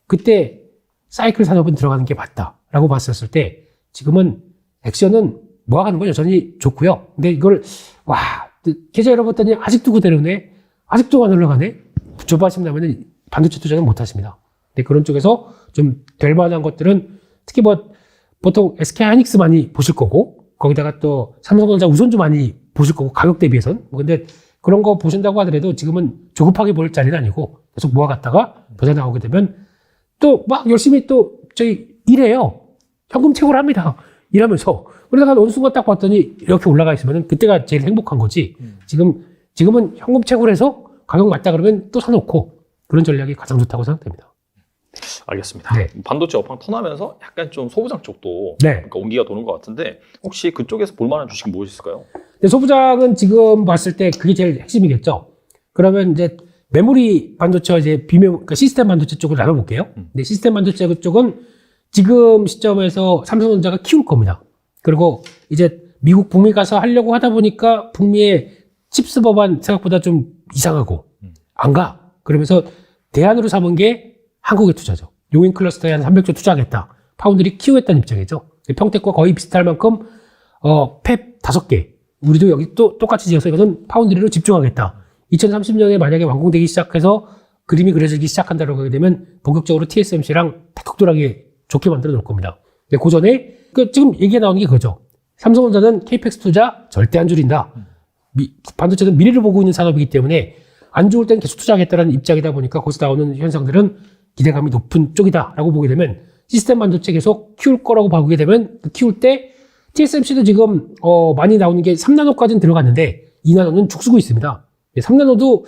Speaker 2: 그때 사이클 산업은 들어가는 게 맞다라고 봤었을 때 지금은 액션은 모아가는 건 여전히 좋고요. 근데 이걸 계좌 열어봤더니 아직도 그대로네. 아직도 안 올라가네. 조바심 나면은 반도체 투자는 못 하십니다. 근데 그런 쪽에서 좀 될 만한 것들은 특히 뭐 보통 SK 하이닉스 많이 보실 거고 거기다가 또 삼성전자 우선주 많이 보실 거고 가격 대비해선 근데 그런 거 보신다고 하더라도 지금은 조급하게 볼 자리는 아니고 계속 모아갔다가 도전 나오게 되면 또 막 열심히 또 저희 일해요. 현금 채굴 합니다. 일하면서 그러다가 어느 순간 딱 봤더니 이렇게 올라가 있으면 그때가 제일 행복한 거지. 지금은 현금 채굴해서 가격 맞다 그러면 또 사놓고 그런 전략이 가장 좋다고 생각됩니다.
Speaker 1: 알겠습니다.
Speaker 2: 네.
Speaker 1: 반도체 업황 턴하면서 약간 좀 소부장 쪽도
Speaker 2: 네.
Speaker 1: 그러니까 온기가 도는 것 같은데 혹시 그쪽에서 볼만한 주식이 무엇이 있을까요?
Speaker 2: 근데 소부장은 지금 봤을 때 그게 제일 핵심이겠죠. 그러면 이제 메모리 반도체와 이제 그러니까 시스템 반도체 쪽을 나눠볼게요. 근데 시스템 반도체 쪽은 지금 시점에서 삼성전자가 키울 겁니다. 그리고 이제 미국 북미 가서 하려고 하다 보니까 북미의 칩스 법안 생각보다 좀 이상하고 안 가. 그러면서 대안으로 삼은 게 한국의 투자죠. 용인 클러스터에 한 300조 투자하겠다. 파운드리 키우겠다는 입장이죠. 평택과 거의 비슷할 만큼 팹 5개. 우리도 여기 또 똑같이 지어서 이것은 파운드리로 집중하겠다. 2030년에 만약에 완공되기 시작해서 그림이 그려지기 시작한다고 하게 되면 본격적으로 TSMC랑 다독돌하게 좋게 만들어 놓을 겁니다. 근데 그 전에 지금 얘기가 나오는 게 그거죠. 삼성전자는 KPX 투자 절대 안 줄인다. 반도체는 미래를 보고 있는 산업이기 때문에 안 좋을 때는 계속 투자하겠다는 입장이다 보니까 거기서 나오는 현상들은 기대감이 높은 쪽이다라고 보게 되면 시스템 반도체 계속 키울 거라고 보게 되면 키울 때 TSMC도 지금 많이 나오는 게 3나노까지는 들어갔는데 2나노는 죽쓰고 있습니다. 3나노도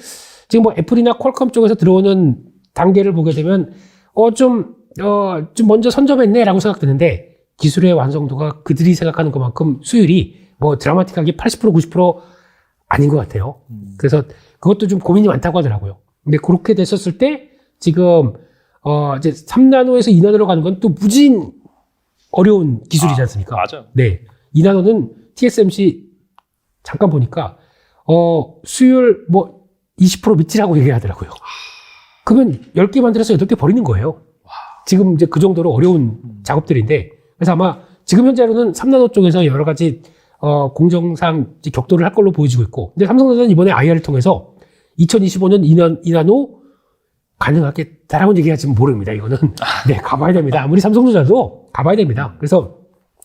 Speaker 2: 지금 뭐 애플이나 퀄컴 쪽에서 들어오는 단계를 보게 되면 좀 먼저 선점했네라고 생각되는데 기술의 완성도가 그들이 생각하는 것만큼 수율이 뭐 드라마틱하게 80% 90% 아닌 것 같아요. 그래서 그것도 좀 고민이 많다고 하더라고요. 근데 그렇게 됐었을 때 지금 이제 3나노에서 2나노로 가는 건 또 무진 어려운 기술이지 않습니까?
Speaker 1: 맞아요.
Speaker 2: 네. 2나노는 TSMC 잠깐 보니까 수율 뭐 20% 밑이라고 얘기하더라고요. 그러면 10개 만들어서 8개 버리는 거예요. 지금 이제 그 정도로 어려운 작업들인데 그래서 아마 지금 현재로는 3나노 쪽에서 여러 가지 공정상 이제 격돌을 할 걸로 보여지고 있고 근데 삼성전자는 이번에 IR을 통해서 2025년 2나노 가능하겠다라고 얘기하지는 모릅니다. 이거는 네 가봐야 됩니다. 아무리 삼성전자도 가봐야 됩니다. 그래서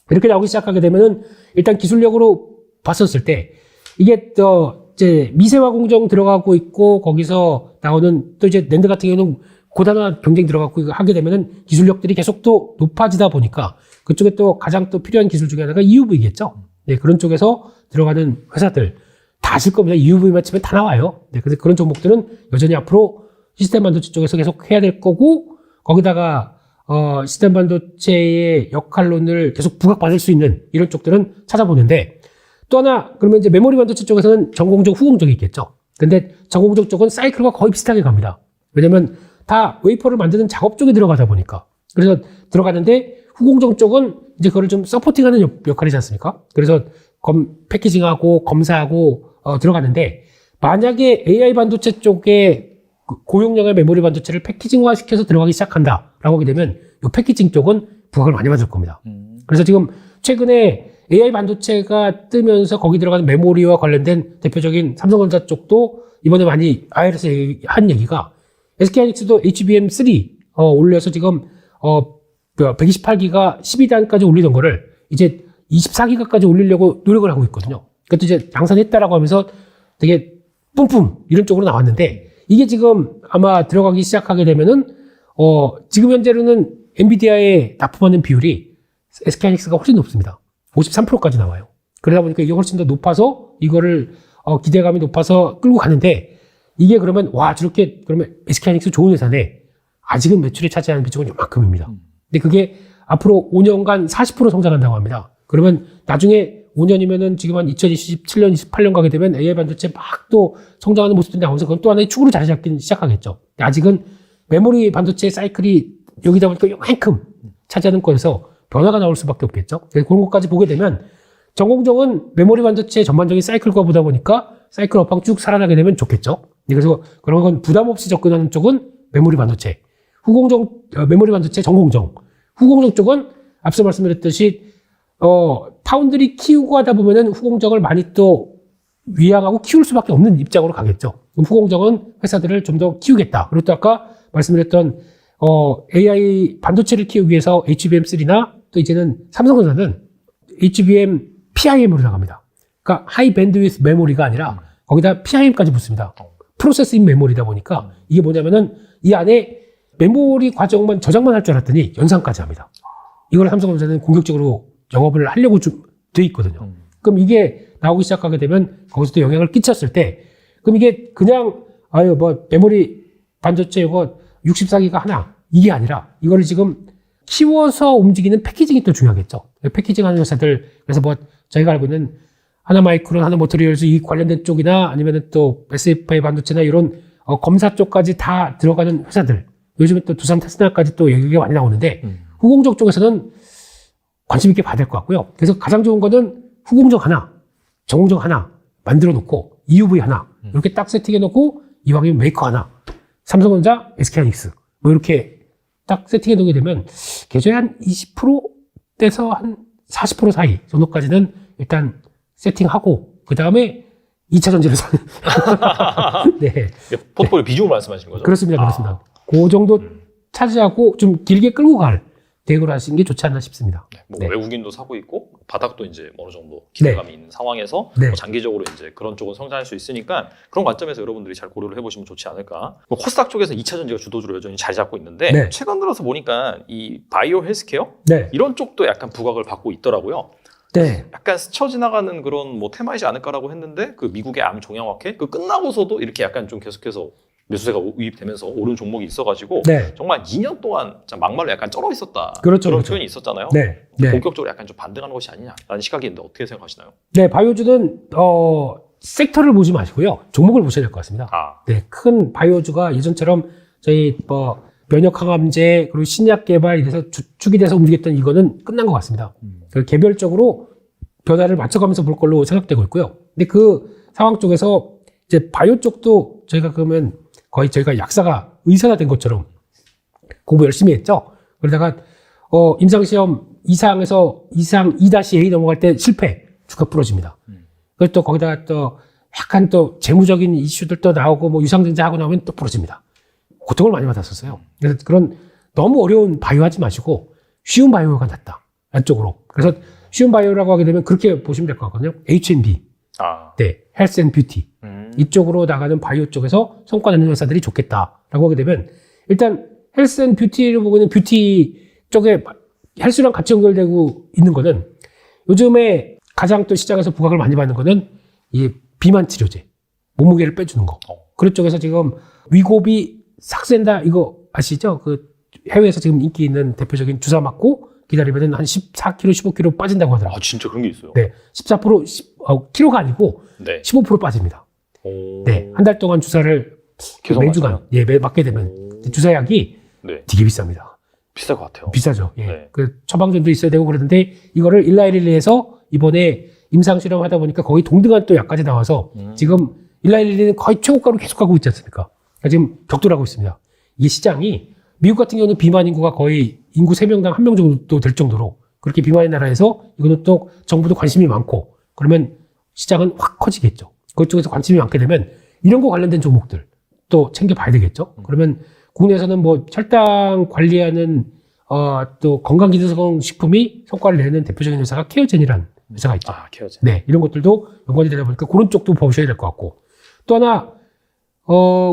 Speaker 2: 이렇게 나오기 시작하게 되면은 일단 기술력으로 봤었을 때 이게 이제 미세화 공정 들어가고 있고 거기서 나오는 또 이제 낸드 같은 경우는 고단화 경쟁 들어가고 하게 되면은 기술력들이 계속 또 높아지다 보니까 그쪽에 또 가장 또 필요한 기술 중에 하나가 EUV겠죠. 네 그런 쪽에서 들어가는 회사들 다 아실 겁니다. EUV만 치면 다 나와요. 네 그래서 그런 종목들은 여전히 앞으로 시스템 반도체 쪽에서 계속 해야 될 거고 거기다가 시스템 반도체의 역할론을 계속 부각받을 수 있는 이런 쪽들은 찾아보는데 또 하나 그러면 이제 메모리 반도체 쪽에서는 전공적 후공적이 있겠죠. 근데 전공적 쪽은 사이클과 거의 비슷하게 갑니다. 왜냐면 다 웨이퍼를 만드는 작업 쪽에 들어가다 보니까 그래서 들어가는데 후공정 쪽은 이제 그거를 좀 서포팅하는 역할이지 않습니까? 그래서 패키징하고 검사하고 들어가는데 만약에 AI 반도체 쪽에 고용량의 메모리 반도체를 패키징화 시켜서 들어가기 시작한다라고 하게 되면 이 패키징 쪽은 부각을 많이 받을 겁니다. 그래서 지금 최근에 AI 반도체가 뜨면서 거기 들어가는 메모리와 관련된 대표적인 삼성전자 쪽도 이번에 많이 IR에서 한 얘기가 SK하이닉스도 HBM3 올려서 지금 128기가 12단까지 올리던 거를 이제 24기가까지 올리려고 노력을 하고 있거든요. 그것도 이제 양산했다라고 하면서 되게 뿜뿜 이런 쪽으로 나왔는데 이게 지금 아마 들어가기 시작하게 되면은 지금 현재로는 엔비디아에 납품하는 비율이 SK하이닉스가 훨씬 높습니다. 53%까지 나와요. 그러다 보니까 이게 훨씬 더 높아서 이거를 기대감이 높아서 끌고 가는데 이게 그러면 와 저렇게 그러면 SK하이닉스 좋은 회사네. 아직은 매출에 차지하는 비중은 요만큼입니다. 근데 그게 앞으로 5년간 40% 성장한다고 합니다. 그러면 나중에 5년이면은 지금 한 2027년, 28년 가게 되면 AI 반도체 막 또 성장하는 모습들이 나오면서 그건 또 하나의 축으로 자리 잡기 시작하겠죠. 아직은 메모리 반도체 사이클이 여기다 보니까 요만큼 차지하는 거에서 변화가 나올 수밖에 없겠죠. 그래서 그런 것까지 보게 되면 전공정은 메모리 반도체 전반적인 사이클과 보다 보니까 사이클 업황 쭉 살아나게 되면 좋겠죠. 그래서 그런 건 부담 없이 접근하는 쪽은 메모리 반도체, 후공정, 메모리 반도체 전공정, 후공정 쪽은 앞서 말씀드렸듯이 파운드리 키우고 하다 보면은 후공정을 많이 또 위양하고 키울 수밖에 없는 입장으로 가겠죠. 그럼 후공정은 회사들을 좀 더 키우겠다. 그리고 또 아까 말씀드렸던 AI 반도체를 키우기 위해서 HBM3나 또 이제는 삼성전자는 HBM PIM으로 나갑니다. 그러니까 하이 밴드위스 메모리가 아니라 거기다 PIM까지 붙습니다. 프로세싱 메모리다 보니까 이게 뭐냐면은 이 안에 메모리 과정만 저장만 할 줄 알았더니 연산까지 합니다. 이걸 삼성전자는 공격적으로 영업을 하려고 좀 돼 있거든요. 그럼 이게 나오기 시작하게 되면 거기서 또 영향을 끼쳤을 때 그럼 이게 그냥 메모리 반도체 이거 64기가 하나 이게 아니라 이거를 지금 키워서 움직이는 패키징이 또 중요하겠죠. 패키징 하는 회사들 그래서 저희가 알고 있는 하나마이크론, 하나모터리얼스 이 관련된 쪽이나 아니면 또 SFI 반도체나 이런 검사 쪽까지 다 들어가는 회사들 요즘에 또 두산 테스라까지 또 얘기가 많이 나오는데 후공정 쪽에서는 관심 있게 봐야 될 것 같고요. 그래서 가장 좋은 거는 후공정 하나, 전공정 하나 만들어 놓고 EUV 하나 이렇게 딱 세팅해 놓고 이왕이면 메이커 하나, 삼성전자, SK하이닉스 이렇게 딱 세팅해 놓게 되면 계좌에 한 20%대에서 한 40% 사이 정도까지는 일단 세팅하고 그 다음에 2차 전지를 사는. 네.
Speaker 1: 포트폴리오 비중을 말씀하시는 거죠?
Speaker 2: 그렇습니다. 그렇습니다. 그 정도 차지하고 좀 길게 끌고 갈 대응을 하시는 게 좋지 않나 싶습니다.
Speaker 1: 네. 외국인도 사고 있고 바닥도 이제 어느 정도 기대감이 있는 상황에서 장기적으로 이제 그런 쪽은 성장할 수 있으니까 그런 관점에서 여러분들이 잘 고려를 해보시면 좋지 않을까. 코스닥 쪽에서 2차 전지가 주도주로 여전히 자리 잡고 있는데 최근 들어서 보니까 이 바이오 헬스케어 이런 쪽도 약간 부각을 받고 있더라고요. 약간 스쳐 지나가는 그런 테마이지 않을까라고 했는데 그 미국의 암 종양학회 그 끝나고서도 이렇게 약간 좀 계속해서 매수세가 유입되면서 오른 종목이 있어가지고 정말 2년 동안 막말로 약간 쩔어 있었다. 그런 표현이 있었잖아요. 본격적으로 약간 좀 반등하는 것이 아니냐라는 시각이 있는데 어떻게 생각하시나요? 네,
Speaker 2: 바이오주는 섹터를 보지 마시고요. 종목을 보셔야 될 것 같습니다. 큰 바이오주가 예전처럼 저희 면역 항암제 그리고 신약 개발 이래서 주축이 돼서 움직였던 이거는 끝난 것 같습니다. 개별적으로 변화를 맞춰가면서 볼 걸로 생각되고 있고요. 근데 그 상황 쪽에서 이제 바이오 쪽도 저희가 그러면 거의 저희가 약사가 의사가 된 것처럼 공부 열심히 했죠. 그러다가 임상시험 이상에서 이상 2-A 넘어갈 때 실패 주가 부러집니다. 그리고 또 거기다가 또 약간 또 재무적인 이슈들도 나오고 유상증자 하고 나오면 또 부러집니다. 고통을 많이 받았었어요. 그래서 그런 너무 어려운 바이오 하지 마시고 쉬운 바이오가 낫다. 안쪽으로. 그래서 쉬운 바이오라고 하게 되면 그렇게 보시면 될 것 같거든요. H&B. 헬스 앤 뷰티. 이쪽으로 나가는 바이오 쪽에서 성과 내는 회사들이 좋겠다라고 하게 되면 일단 헬스 앤 뷰티를 보고 있는 뷰티 쪽에 헬스랑 같이 연결되고 있는 거는 요즘에 가장 또 시장에서 부각을 많이 받는 거는 이 비만 치료제. 몸무게를 빼주는 거. 그런 쪽에서 지금 위고비 삭센다 이거 아시죠? 그 해외에서 지금 인기 있는 대표적인 주사 맞고 기다리면 한 14kg, 15kg 빠진다고 하더라고요.
Speaker 1: 진짜 그런 게 있어요?
Speaker 2: 네. 14%, 키로가 아니고 15% 빠집니다. 한 달 동안 주사를 매주간 맞게 되면 주사약이 되게 비쌉니다.
Speaker 1: 비쌀 것 같아요.
Speaker 2: 비싸죠. 그 처방전도 있어야 되고 그러는데 이거를 일라이릴리에서 이번에 임상 실험하다 보니까 거의 동등한 또 약까지 나와서 지금 일라이릴리는 거의 최고가로 계속 가고 있지 않습니까? 그러니까 지금 격돌하고 있습니다. 이 시장이 미국 같은 경우는 비만 인구가 거의 인구 3명당 1명 정도 될 정도로 그렇게 비만의 나라에서 이거는 또 정부도 관심이 많고 그러면 시장은 확 커지겠죠. 그쪽에서 관심이 많게 되면 이런 거 관련된 종목들 또 챙겨봐야 되겠죠. 그러면 국내에서는 혈당 관리하는 또 건강기능식품이 성과를 내는 대표적인 회사가 케어젠이라는 회사가 있죠. 케어젠. 이런 것들도 연관이 되다 보니까 그런 쪽도 보셔야 될 것 같고 또 하나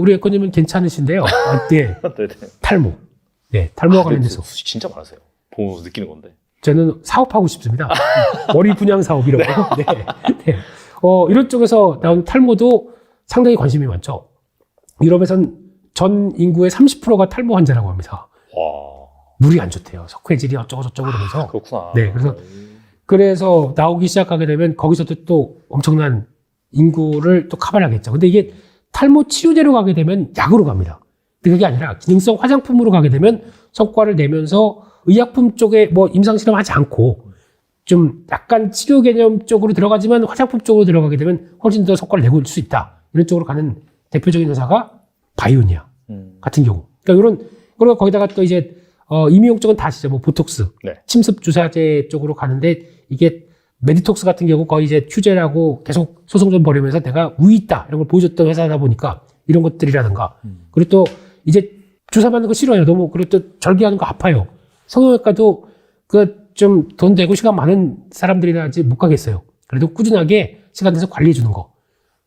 Speaker 2: 우리 에코님은 괜찮으신데요. 탈모. 탈모와 관련돼서.
Speaker 1: 진짜 많으세요. 보면서 느끼는 건데.
Speaker 2: 저는 사업하고 싶습니다. 머리 분양 사업 이런 거. 이런 쪽에서 나온 탈모도 상당히 관심이 많죠. 유럽에선 전 인구의 30%가 탈모 환자라고 합니다. 물이 안 좋대요. 석회질이 어쩌고 저쩌고 그러면서.
Speaker 1: 그렇구나.
Speaker 2: 그래서 그래서 나오기 시작하게 되면 거기서도 또 엄청난 인구를 또 커버하겠죠. 근데 이게 탈모 치료제로 가게 되면 약으로 갑니다. 근데 그게 아니라 기능성 화장품으로 가게 되면 성과를 내면서 의약품 쪽에 뭐 임상실험하지 않고 좀 약간 치료 개념 쪽으로 들어가지만 화장품 쪽으로 들어가게 되면 훨씬 더 성과를 내고 올 수 있다. 이런 쪽으로 가는 대표적인 회사가 바이오니아 같은 경우. 그러니까 그리고 거기다가 또 이제 임용 쪽은 다 아시죠. 뭐 보톡스,
Speaker 1: 네.
Speaker 2: 침습 주사제 쪽으로 가는데 이게 메디톡스 같은 경우 거의 이제 휴재라고 계속 소송 좀 벌이면서 내가 우위 있다 이런 걸 보여줬던 회사다 보니까 이런 것들이라든가 그리고 또 이제 주사 맞는 거 싫어요. 너무 그리고 또 절개하는 거 아파요. 성형외과도 그 좀 돈 되고 시간 많은 사람들이나 아직 못 가겠어요. 그래도 꾸준하게 시간 내서 관리해 주는 거.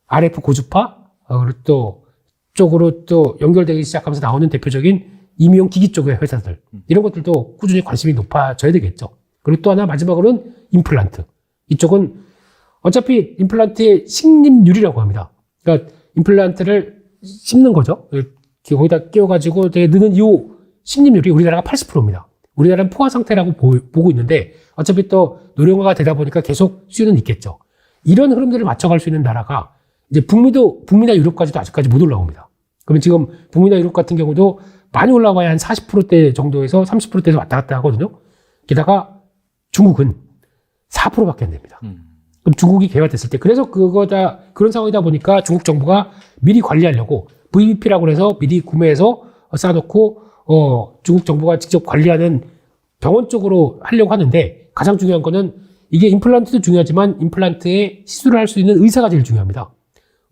Speaker 2: RF 고주파 그리고 또 쪽으로 또 연결되기 시작하면서 나오는 대표적인 임용 기기 쪽의 회사들 이런 것들도 꾸준히 관심이 높아져야 되겠죠. 그리고 또 하나 마지막으로는 임플란트. 이쪽은 어차피 임플란트의 식립률이라고 합니다. 그러니까 임플란트를 심는 거죠. 거기다 끼워가지고 되게 느는 이 식립률이 우리나라가 80%입니다. 우리나라는 포화 상태라고 보고 있는데 어차피 또 노령화가 되다 보니까 계속 수요는 있겠죠. 이런 흐름들을 맞춰갈 수 있는 나라가 이제 북미나 유럽까지도 아직까지 못 올라옵니다. 그러면 지금 북미나 유럽 같은 경우도 많이 올라와야 한 40%대 정도에서 30%대에서 왔다 갔다 하거든요. 게다가 중국은 4%밖에 안 됩니다. 그럼 중국이 개발됐을 때 그래서 그런 상황이다 보니까 중국 정부가 미리 관리하려고 VBP라고 해서 미리 구매해서 쌓아놓고 중국 정부가 직접 관리하는 병원 쪽으로 하려고 하는데 가장 중요한 거는 이게 임플란트도 중요하지만 임플란트에 시술을 할 수 있는 의사가 제일 중요합니다.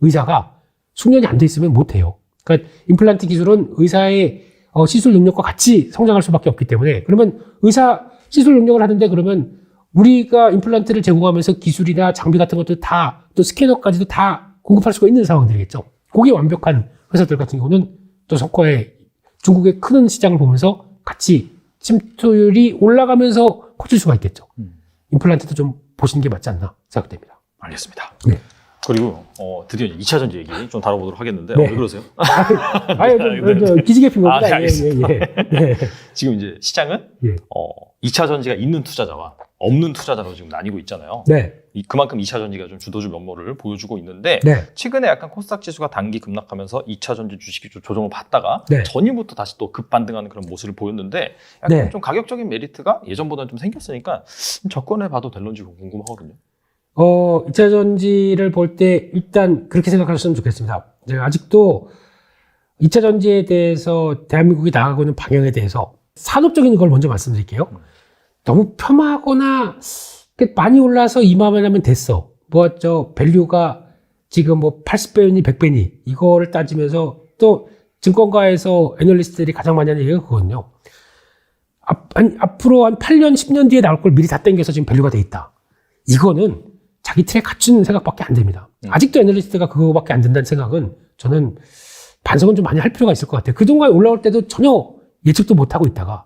Speaker 2: 의사가 숙련이 안 돼 있으면 못 해요. 그러니까 임플란트 기술은 의사의 시술 능력과 같이 성장할 수밖에 없기 때문에 그러면 의사 시술 능력을 하는데 그러면 우리가 임플란트를 제공하면서 기술이나 장비 같은 것도 다 또 스캐너까지도 다 공급할 수가 있는 상황들이겠죠. 그게 완벽한 회사들 같은 경우는 또 성과에 중국의 큰 시장을 보면서 같이 침투율이 올라가면서 커질 수가 있겠죠. 임플란트도 좀 보시는 게 맞지 않나 생각됩니다.
Speaker 1: 알겠습니다.
Speaker 2: 네.
Speaker 1: 그리고 드디어 2차 전지 얘기 좀 다뤄보도록 하겠는데
Speaker 2: 네.
Speaker 1: 왜 그러세요?
Speaker 2: 기지개 핀 겁니다.
Speaker 1: 네, 알겠습니다.
Speaker 2: 네.
Speaker 1: 지금 이제 시장은
Speaker 2: 예.
Speaker 1: 2차 전지가 있는 투자자와 없는 투자자로 지금 나뉘고 있잖아요.
Speaker 2: 네.
Speaker 1: 그만큼 2차 전지가 좀 주도주 면모를 보여주고 있는데
Speaker 2: 네.
Speaker 1: 최근에 약간 코스닥 지수가 단기 급락하면서 2차 전지 주식이 좀 조정을 받다가
Speaker 2: 네.
Speaker 1: 전일부터 다시 또 급반등하는 그런 모습을 보였는데 약간
Speaker 2: 네.
Speaker 1: 좀 가격적인 메리트가 예전보다는 좀 생겼으니까 좀 접근해봐도 될런지 궁금하거든요.
Speaker 2: 2차 전지를 볼 때 일단 그렇게 생각하셨으면 좋겠습니다. 아직도 2차 전지에 대해서 대한민국이 나아가고 있는 방향에 대해서 산업적인 걸 먼저 말씀드릴게요. 너무 폄하하거나 많이 올라서 이만하면 하면 됐어. 밸류가 지금 80배니 100배니 이거를 따지면서 또 증권가에서 애널리스트들이 가장 많이 하는 얘기가 그거거든요. 앞으로 한 8년, 10년 뒤에 나올 걸 미리 다 땡겨서 지금 밸류가 돼 있다. 이거는 자기 틀에 갖춘 생각밖에 안 됩니다. 아직도 애널리스트가 그거밖에 안 된다는 생각은 저는 반성은 좀 많이 할 필요가 있을 것 같아요. 그동안 올라올 때도 전혀 예측도 못하고 있다가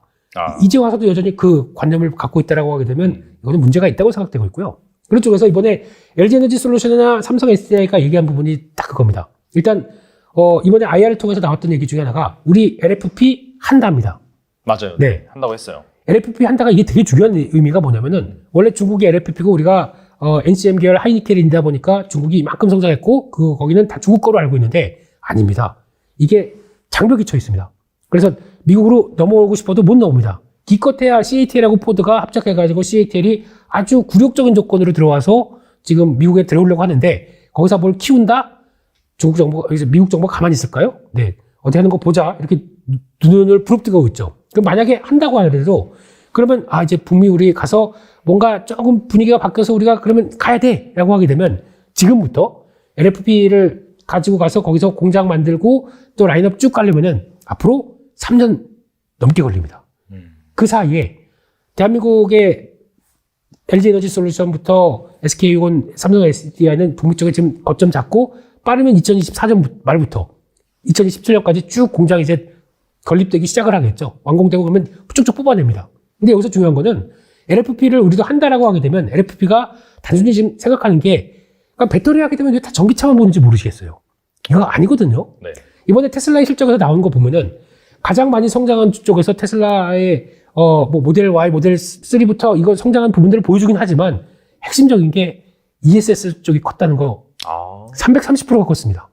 Speaker 2: 이제 와서도 여전히 그 관념을 갖고 있다라고 하게 되면 이거는 문제가 있다고 생각되고 있고요. 그런 쪽에서 이번에 LG에너지 솔루션이나 삼성 SDI가 얘기한 부분이 딱 그겁니다. 일단 이번에 IR을 통해서 나왔던 얘기 중에 하나가 우리 LFP 한다입니다.
Speaker 1: 맞아요.
Speaker 2: 네.
Speaker 1: 한다고 했어요.
Speaker 2: LFP 한다가 이게 되게 중요한 의미가 뭐냐면은 원래 중국의 LFP고 우리가 NCM 계열 하이니켈이다 보니까 중국이 이만큼 성장했고 거기는 다 중국 거로 알고 있는데 아닙니다. 이게 장벽이 쳐 있습니다. 그래서 미국으로 넘어오고 싶어도 못 넘어옵니다. 기껏해야 CATL하고 포드가 합작해가지고 CATL이 아주 굴욕적인 조건으로 들어와서 지금 미국에 들어오려고 하는데 거기서 뭘 키운다? 미국 정부가 가만히 있을까요? 네. 어디 하는 거 보자. 이렇게 눈을 부릅뜨고 있죠. 그럼 만약에 한다고 하더라도 그러면 이제 북미 우리 가서 뭔가 조금 분위기가 바뀌어서 우리가 그러면 가야 돼 라고 하게 되면 지금부터 LFP를 가지고 가서 거기서 공장 만들고 또 라인업 쭉 가려면은 앞으로 3년 넘게 걸립니다. 그 사이에 대한민국의 LG에너지 솔루션부터 SK온, 삼성 SDI는 북미 쪽에 지금 거점 잡고 빠르면 2024년 말부터 2027년까지 쭉 공장이 이제 건립되기 시작을 하겠죠. 완공되고 그러면 쭉쭉 뽑아냅니다. 근데 여기서 중요한 거는 LFP를 우리도 한다라고 하게 되면 LFP가 단순히 지금 생각하는 게 그러니까 배터리 하게 되면 왜 다 전기차만 보는지 모르시겠어요. 이거 아니거든요.
Speaker 1: 네.
Speaker 2: 이번에 테슬라의 실적에서 나온 거 보면은 가장 많이 성장한 쪽에서 테슬라의 뭐 모델 Y, 모델 3부터 이거 성장한 부분들을 보여주긴 하지만 핵심적인 게 ESS 쪽이 컸다는 거 330%가 컸습니다.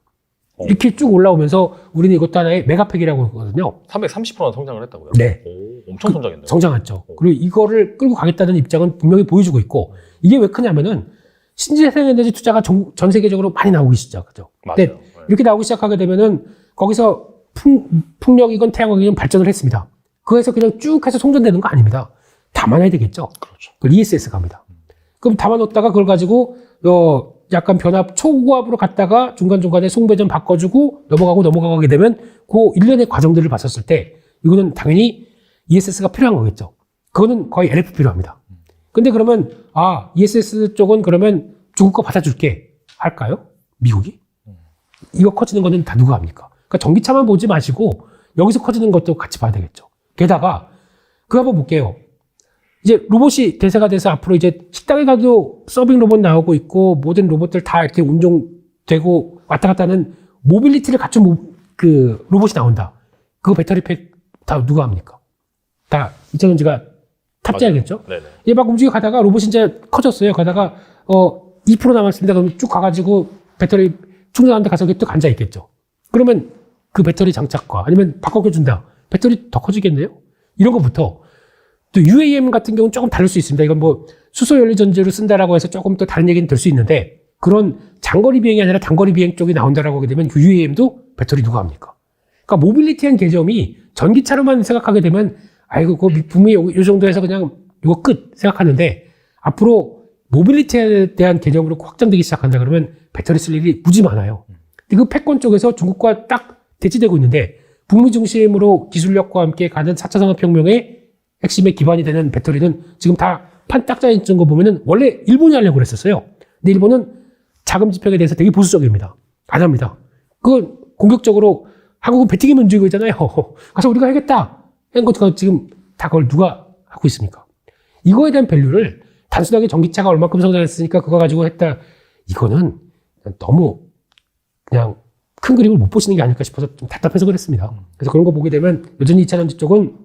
Speaker 2: 이렇게 쭉 올라오면서 우리는 이것도 하나의 메가팩이라고 하거든요.
Speaker 1: 330%나 성장을 했다고요?
Speaker 2: 네.
Speaker 1: 오, 엄청 성장했네요.
Speaker 2: 성장했죠. 그리고 이거를 끌고 가겠다는 입장은 분명히 보여주고 있고 이게 왜 크냐면은 신재생에너지 투자가 전 세계적으로 많이 나오기 시작하죠.
Speaker 1: 맞아요.
Speaker 2: 근데 이렇게 나오기 시작하게 되면은 거기서 풍력이건 태양광이건 발전을 했습니다. 그거에서 그냥 쭉 해서 송전되는 거 아닙니다. 담아놔야 되겠죠.
Speaker 1: 그렇죠.
Speaker 2: 그걸 ESS 갑니다. 그럼 담아놓다가 그걸 가지고 약간 변압 초고압으로 갔다가 중간중간에 송배전 바꿔주고 넘어가게 되면 그 일련의 과정들을 봤었을 때 이거는 당연히 ESS가 필요한 거겠죠. 그거는 거의 LFP로 합니다. 근데 그러면 ESS 쪽은 그러면 중국 거 받아줄게 할까요? 미국이? 이거 커지는 거는 다 누가 합니까? 그러니까 전기차만 보지 마시고 여기서 커지는 것도 같이 봐야 되겠죠. 게다가 그거 한번 볼게요. 이제 로봇이 대세가 돼서 앞으로 이제 식당에 가도 서빙 로봇 나오고 있고 모든 로봇들 다 이렇게 운종되고 왔다 갔다 하는 모빌리티를 갖춘 그 로봇이 나온다. 그거 배터리팩 다 누가 합니까? 다 이차전지가 탑재하겠죠?
Speaker 1: 네네.
Speaker 2: 얘 막 움직여 가다가 로봇이 이제 커졌어요. 가다가 2% 남았습니다. 그럼 쭉 가가지고 배터리 충전하는 데 가서 또 앉아 있겠죠. 그러면 그 배터리 장착과 아니면 바꿔준다. 배터리 더 커지겠네요? 이런 것부터 또 UAM 같은 경우는 조금 다를 수 있습니다. 이건 뭐 수소 연료 전지로 쓴다라고 해서 조금 또 다른 얘기는 될 수 있는데 그런 장거리 비행이 아니라 단거리 비행 쪽이 나온다라고 하게 되면 그 UAM도 배터리 누가 합니까? 그러니까 모빌리티한 개념이 전기차로만 생각하게 되면 아이고 그 분명히 이 정도에서 그냥 이거 끝 생각하는데 앞으로 모빌리티에 대한 개념으로 확장되기 시작한다 그러면 배터리 쓸 일이 무지 많아요. 근데 그 패권 쪽에서 중국과 딱 대치되고 있는데 북미 중심으로 기술력과 함께 가는 4차 산업혁명의 핵심의 기반이 되는 배터리는 지금 다 판 딱 짜있는 거 보면은 원래 일본이 하려고 그랬었어요. 근데 일본은 자금 집행에 대해서 되게 보수적입니다. 안 합니다. 그건 공격적으로 한국은 배팅이 민주주의잖아요. 가서 우리가 하겠다. 이런 것도 지금 다 그걸 누가 하고 있습니까? 이거에 대한 밸류를 단순하게 전기차가 얼마큼 성장했으니까 그거 가지고 했다. 이거는 너무 그냥 큰 그림을 못 보시는 게 아닐까 싶어서 좀 답답해서 그랬습니다. 그래서 그런 거 보게 되면 여전히 2차 전지 쪽은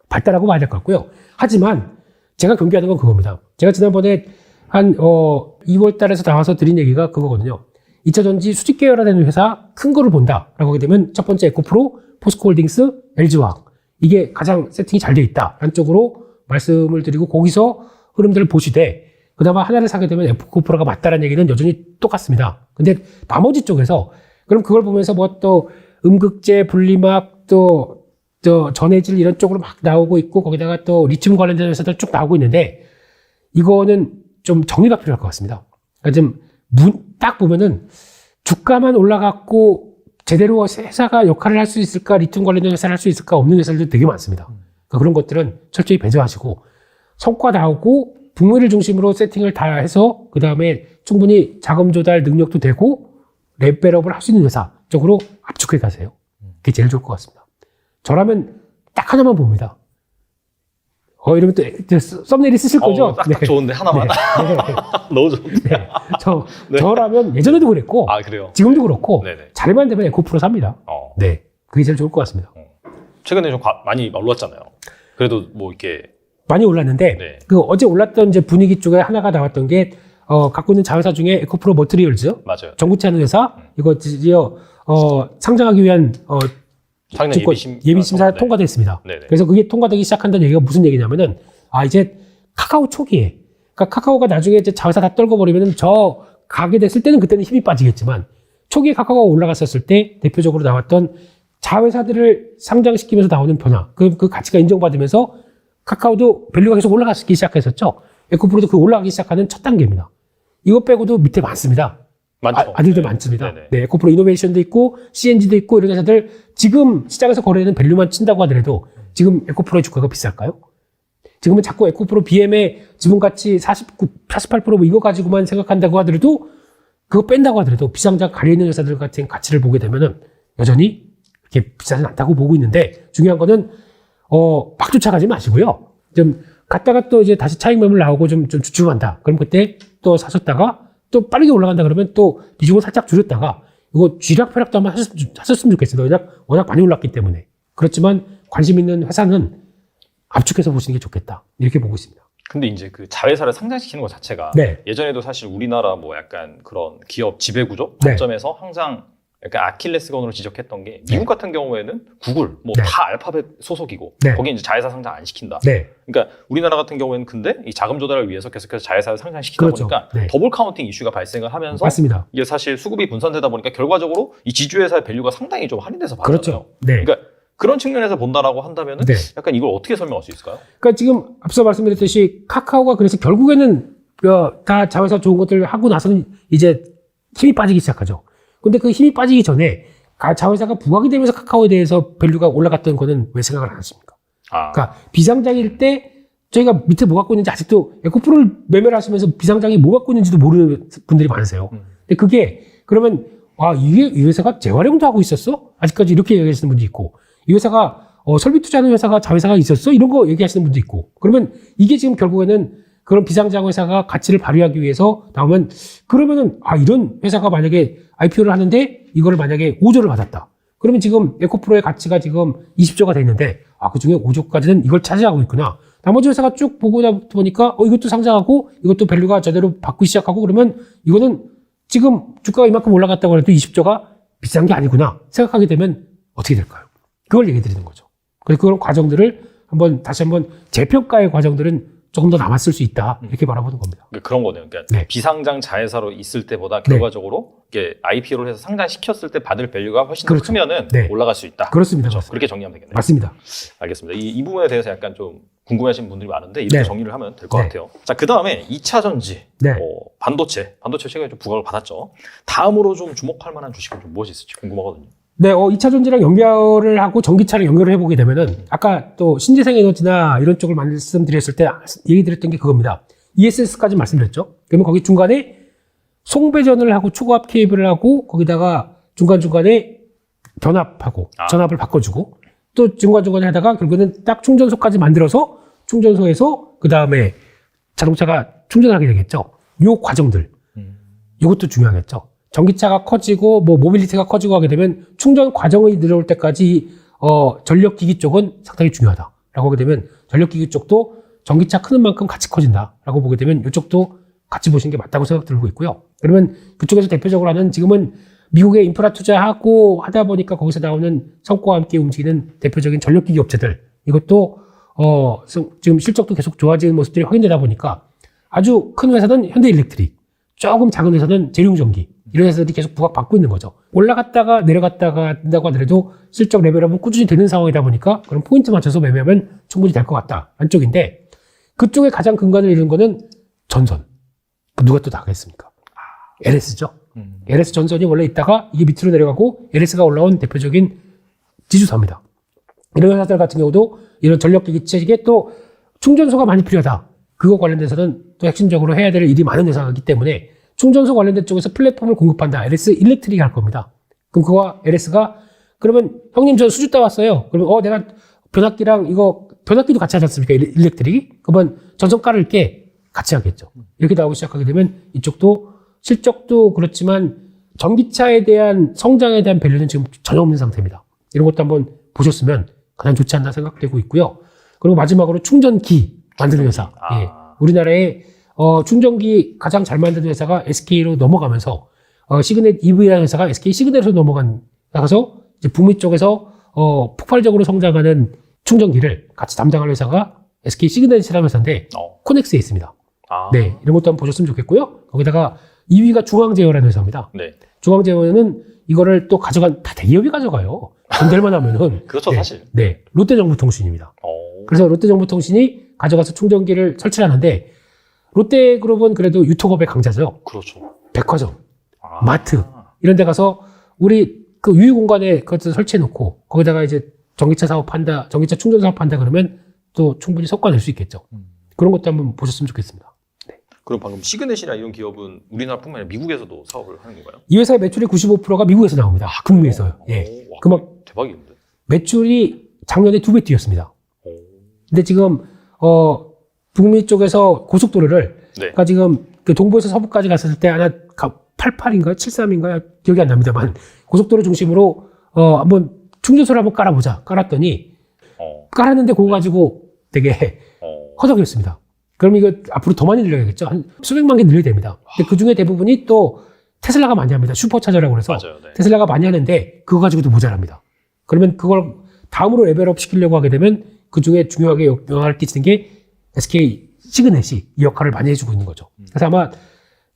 Speaker 2: 발달하고 봐야 될 것 같고요. 하지만 제가 경계하는 건 그겁니다. 제가 지난번에 한 2월 달에서 나와서 드린 얘기가 그거거든요. 2차 전지 수직 계열화되는 회사 큰 거를 본다라고 하게 되면 첫 번째 에코프로, 포스코홀딩스, LG화학 이게 가장 세팅이 잘 돼 있다라는 쪽으로 말씀을 드리고 거기서 흐름들을 보시되 그다음에 하나를 사게 되면 에코프로가 맞다라는 얘기는 여전히 똑같습니다. 근데 나머지 쪽에서 그럼 그걸 보면서 뭐 또 음극재, 분리막 또 전해질 이런 쪽으로 막 나오고 있고 거기다가 또 리튬 관련된 회사들 쭉 나오고 있는데 이거는 좀 정리가 필요할 것 같습니다. 그러니까 좀 딱 보면은 주가만 올라갔고 제대로 회사가 역할을 할 수 있을까 리튬 관련된 회사를 할 수 있을까 없는 회사들도 되게 많습니다. 그러니까 그런 것들은 철저히 배제하시고 성과 나오고 북미를 중심으로 세팅을 다 해서 그 다음에 충분히 자금 조달 능력도 되고 랩벨업을 할 수 있는 회사 쪽으로 압축해 가세요. 그게 제일 좋을 것 같습니다. 저라면 딱 하나만 봅니다. 이러면 또 썸네일이 쓰실 거죠?
Speaker 1: 딱 좋은데 하나만.
Speaker 2: 네.
Speaker 1: 너무 좋은데.
Speaker 2: 네.
Speaker 1: 네.
Speaker 2: 저라면 예전에도 그랬고
Speaker 1: 그래요?
Speaker 2: 지금도 그렇고
Speaker 1: 네네.
Speaker 2: 자리만 되면 에코프로 삽니다. 네, 그게 제일 좋을 것 같습니다.
Speaker 1: 최근에 좀 많이 올랐잖아요. 그래도 뭐 이렇게
Speaker 2: 많이 올랐는데
Speaker 1: 네.
Speaker 2: 그 어제 올랐던 이제 분위기 쪽에 하나가 나왔던 게 갖고 있는 자회사 중에 에코프로 머티리얼즈
Speaker 1: 맞아요.
Speaker 2: 전구체 하는 회사 이거 드디어 상장하기 위한 예비 심사
Speaker 1: 네.
Speaker 2: 통과됐습니다.
Speaker 1: 네네.
Speaker 2: 그래서 그게 통과되기 시작한다는 얘기가 무슨 얘기냐면은 이제 카카오 초기에 그러니까 카카오가 나중에 이제 자회사 다 떨궈 버리면은 저 가게 됐을 때는 그때는 힘이 빠지겠지만 초기에 카카오가 올라갔었을 때 대표적으로 나왔던 자회사들을 상장시키면서 나오는 변화 그 가치가 인정받으면서 카카오도 밸류가 계속 올라가기 시작했었죠. 에코프로도 그 올라가기 시작하는 첫 단계입니다. 이거 빼고도 밑에 많습니다.
Speaker 1: 많죠.
Speaker 2: 아들들 많습니다.
Speaker 1: 네네.
Speaker 2: 네, 에코프로 이노베이션도 있고 CNG도 있고 이런 회사들 지금 시장에서 거래되는 밸류만 친다고 하더라도 지금 에코프로의 주가가 비쌀까요? 지금은 자꾸 에코프로 BM의 지분가치 48%뭐 이거 가지고만 생각한다고 하더라도 그거 뺀다고 하더라도 비상장 가려있는 회사들 같은 가치를 보게 되면은 여전히 그렇게 비싸진 않다고 보고 있는데 중요한 거는 막 쫓아가지 마시고요. 좀 갔다가 또 이제 다시 차익 매물 나오고 좀 주춤한다. 그럼 그때 또 사셨다가 또 빠르게 올라간다 그러면 또 비중을 살짝 줄였다가 이거 쥐락펴락도 한번 하셨으면 좋겠어요. 워낙 많이 올랐기 때문에. 그렇지만 관심 있는 회사는 압축해서 보시는 게 좋겠다. 이렇게 보고 있습니다.
Speaker 1: 근데 이제 그 자회사를 상장시키는 것 자체가
Speaker 2: 네.
Speaker 1: 예전에도 사실 우리나라 뭐 약간 그런 기업 지배구조
Speaker 2: 네.
Speaker 1: 관점에서 항상 약간 아킬레스건으로 지적했던 게 미국 같은 경우에는 구글 뭐
Speaker 2: 네.
Speaker 1: 다 알파벳 소속이고
Speaker 2: 네.
Speaker 1: 거기 이제 자회사 상장 안 시킨다.
Speaker 2: 네.
Speaker 1: 그러니까 우리나라 같은 경우에는 근데 이 자금 조달을 위해서 계속해서 자회사를 상장시키다
Speaker 2: 그렇죠.
Speaker 1: 보니까
Speaker 2: 네.
Speaker 1: 더블 카운팅 이슈가 발생을 하면서
Speaker 2: 맞습니다.
Speaker 1: 이게 사실 수급이 분산되다 보니까 결과적으로 이 지주회사의 밸류가 상당히 좀 할인돼서 받잖아요.
Speaker 2: 그렇죠. 네.
Speaker 1: 그러니까 그런 측면에서 본다라고 한다면은
Speaker 2: 네.
Speaker 1: 약간 이걸 어떻게 설명할 수 있을까요?
Speaker 2: 그러니까 지금 앞서 말씀드렸듯이 카카오가 그래서 결국에는 다 자회사 좋은 것들 하고 나서는 이제 힘이 빠지기 시작하죠. 근데 그 힘이 빠지기 전에 자회사가 부각이 되면서 카카오에 대해서 밸류가 올라갔던 거는 왜 생각을 안 하십니까? 그러니까 비상장일 때 저희가 밑에 뭐 갖고 있는지 아직도 에코프로를 매매를 하시면서 비상장이 뭐 갖고 있는지도 모르는 분들이 많으세요. 근데 그게 그러면 이게 이 회사가 재활용도 하고 있었어? 아직까지 이렇게 얘기하시는 분도 있고 이 회사가 설비 투자하는 회사가 자회사가 있었어? 이런 거 얘기하시는 분도 있고 그러면 이게 지금 결국에는 그런 비상장 회사가 가치를 발휘하기 위해서 나오면 그러면은 이런 회사가 만약에 IPO를 하는데 이거를 만약에 5조를 받았다. 그러면 지금 에코프로의 가치가 지금 20조가 돼 있는데 그중에 5조까지는 이걸 차지하고 있구나. 나머지 회사가 쭉 보고 보니까 이것도 상장하고 이것도 밸류가 제대로 받기 시작하고 그러면 이거는 지금 주가가 이만큼 올라갔다고 해도 20조가 비싼 게 아니구나 생각하게 되면 어떻게 될까요? 그걸 얘기 드리는 거죠. 그래서 그런 과정들을 다시 한번 재평가의 과정들은 조금 더 남았을 수 있다. 이렇게 바라보는 겁니다.
Speaker 1: 그런 거네요. 그러니까
Speaker 2: 네.
Speaker 1: 비상장 자회사로 있을 때보다 결과적으로 이게 IPO를 해서 상장시켰을 때 받을 밸류가 훨씬 더 크면은 올라갈 수 있다.
Speaker 2: 그렇습니다.
Speaker 1: 그렇죠? 그렇게 정리하면 되겠네요.
Speaker 2: 맞습니다.
Speaker 1: 알겠습니다. 이 부분에 대해서 약간 좀 궁금해하시는 분들이 많은데 이렇게 정리를 하면 될 것 같아요. 자, 그 다음에 2차 전지, 반도체 최근에 좀 부각을 받았죠. 다음으로 좀 주목할 만한 주식은 좀 무엇이 있을지 궁금하거든요.
Speaker 2: 네, 2차 전지랑 연결을 하고 전기차랑 연결을 해보게 되면은 아까 또 신재생 에너지나 이런 쪽을 말씀드렸을 때 얘기 드렸던 게 그겁니다. ESS까지 말씀드렸죠. 그러면 거기 중간에 송배전을 하고 초고압 케이블을 하고 거기다가 중간중간에 변압하고 전압을 바꿔주고 또 중간중간에 하다가 결국에는 딱 충전소까지 만들어서 충전소에서 그 다음에 자동차가 충전하게 되겠죠. 요 과정들. 이것도 중요하겠죠. 전기차가 커지고 모빌리티가 커지고 하게 되면 충전 과정이 늘어올 때까지 전력기기 쪽은 상당히 중요하다라고 하게 되면 전력기기 쪽도 전기차 크는 만큼 같이 커진다라고 보게 되면 이쪽도 같이 보시는 게 맞다고 생각 들고 있고요. 그러면 그쪽에서 대표적으로 하는 지금은 미국에 인프라 투자하고 하다 보니까 거기서 나오는 성과와 함께 움직이는 대표적인 전력기기 업체들 이것도 지금 실적도 계속 좋아지는 모습들이 확인되다 보니까 아주 큰 회사는 현대일렉트릭, 조금 작은 회사는 재룡전기 이런 회사들이 계속 부각받고 있는 거죠. 올라갔다가 내려갔다가 한다고 하더라도 실적 레벨업은 꾸준히 되는 상황이다 보니까 그런 포인트 맞춰서 매매하면 충분히 될 것 같다. 안쪽인데 그쪽에 가장 근간을 이룬 거는 전선. 누가 또 나가겠습니까? LS죠. LS 전선이 원래 있다가 이게 밑으로 내려가고 LS가 올라온 대표적인 지주사입니다. 이런 회사들 같은 경우도 이런 전력기기 체계에 또 충전소가 많이 필요하다. 그거 관련돼서는 또 핵심적으로 해야 될 일이 많은 회사이기 때문에 충전소 관련된 쪽에서 플랫폼을 공급한다. LS 일렉트릭이 할 겁니다. 그럼 그거와 LS가 그러면 형님 저 수주 따왔어요. 그러면 내가 변압기랑 이거 변압기도 같이 하지 않습니까? 일렉트릭이? 그러면 전선 깔을게 같이 하겠죠. 이렇게 나오기 시작하게 되면 이쪽도 실적도 그렇지만 전기차에 대한 성장에 대한 밸류는 지금 전혀 없는 상태입니다. 이런 것도 한번 보셨으면 가장 좋지 않나 생각되고 있고요. 그리고 마지막으로 충전기 만드는 회사. 예. 우리나라에 충전기 가장 잘 만드는 회사가 SK로 넘어가면서 시그넷 EV라는 회사가 SK 시그넷으로 나가서 이제 북미 쪽에서 폭발적으로 성장하는 충전기를 같이 담당할 회사가 SK 시그넷이라는 회사인데 코넥스에 있습니다. 네, 이런 것도 한번 보셨으면 좋겠고요. 거기다가 2위가 중앙제어라는 회사입니다.
Speaker 1: 네.
Speaker 2: 중앙제어는 이거를 또 다 대기업이 가져가요. 돈될만 하면은.
Speaker 1: 그렇죠,
Speaker 2: 네,
Speaker 1: 사실.
Speaker 2: 네, 롯데정보통신입니다. 그래서 롯데정보통신이 가져가서 충전기를 설치를 하는데 롯데그룹은 그래도 유통업의 강자죠.
Speaker 1: 그렇죠.
Speaker 2: 백화점, 마트 이런 데 가서 우리 그 유휴공간에 그것을 설치해놓고 거기다가 이제 전기차 사업한다, 전기차 충전 사업한다 그러면 또 충분히 성과 낼 수 있겠죠. 그런 것도 한번 보셨으면 좋겠습니다. 네.
Speaker 1: 그럼 방금 시그넷이나 이런 기업은 우리나라뿐만 아니라 미국에서도 사업을 하는 건가요?
Speaker 2: 이 회사의 매출의 95%가 미국에서 나옵니다. 북미에서요. 예.
Speaker 1: 대박인데.
Speaker 2: 매출이 작년에 2배 뛰었습니다. 근데 지금 북미 쪽에서 고속도로를 그러니까 지금 그 동부에서 서부까지 갔을 때 하나 88인가요? 73인가요? 기억이 안 납니다만 고속도로 중심으로 한번 충전소를 한번 깔아보자. 깔았더니 깔았는데 그거 가지고 되게 허덕이었습니다. 그럼 이거 앞으로 더 많이 늘려야겠죠. 한 수백만 개 늘려야 됩니다. 근데 그 중에 대부분이 또 테슬라가 많이 합니다. 슈퍼차저라고 해서
Speaker 1: 맞아요. 네.
Speaker 2: 테슬라가 많이 하는데 그거 가지고도 모자랍니다. 그러면 그걸 다음으로 레벨업 시키려고 하게 되면 그 중에 중요하게 영향을 끼치는 게 SK 시그넷이 이 역할을 많이 해주고 있는 거죠. 그래서 아마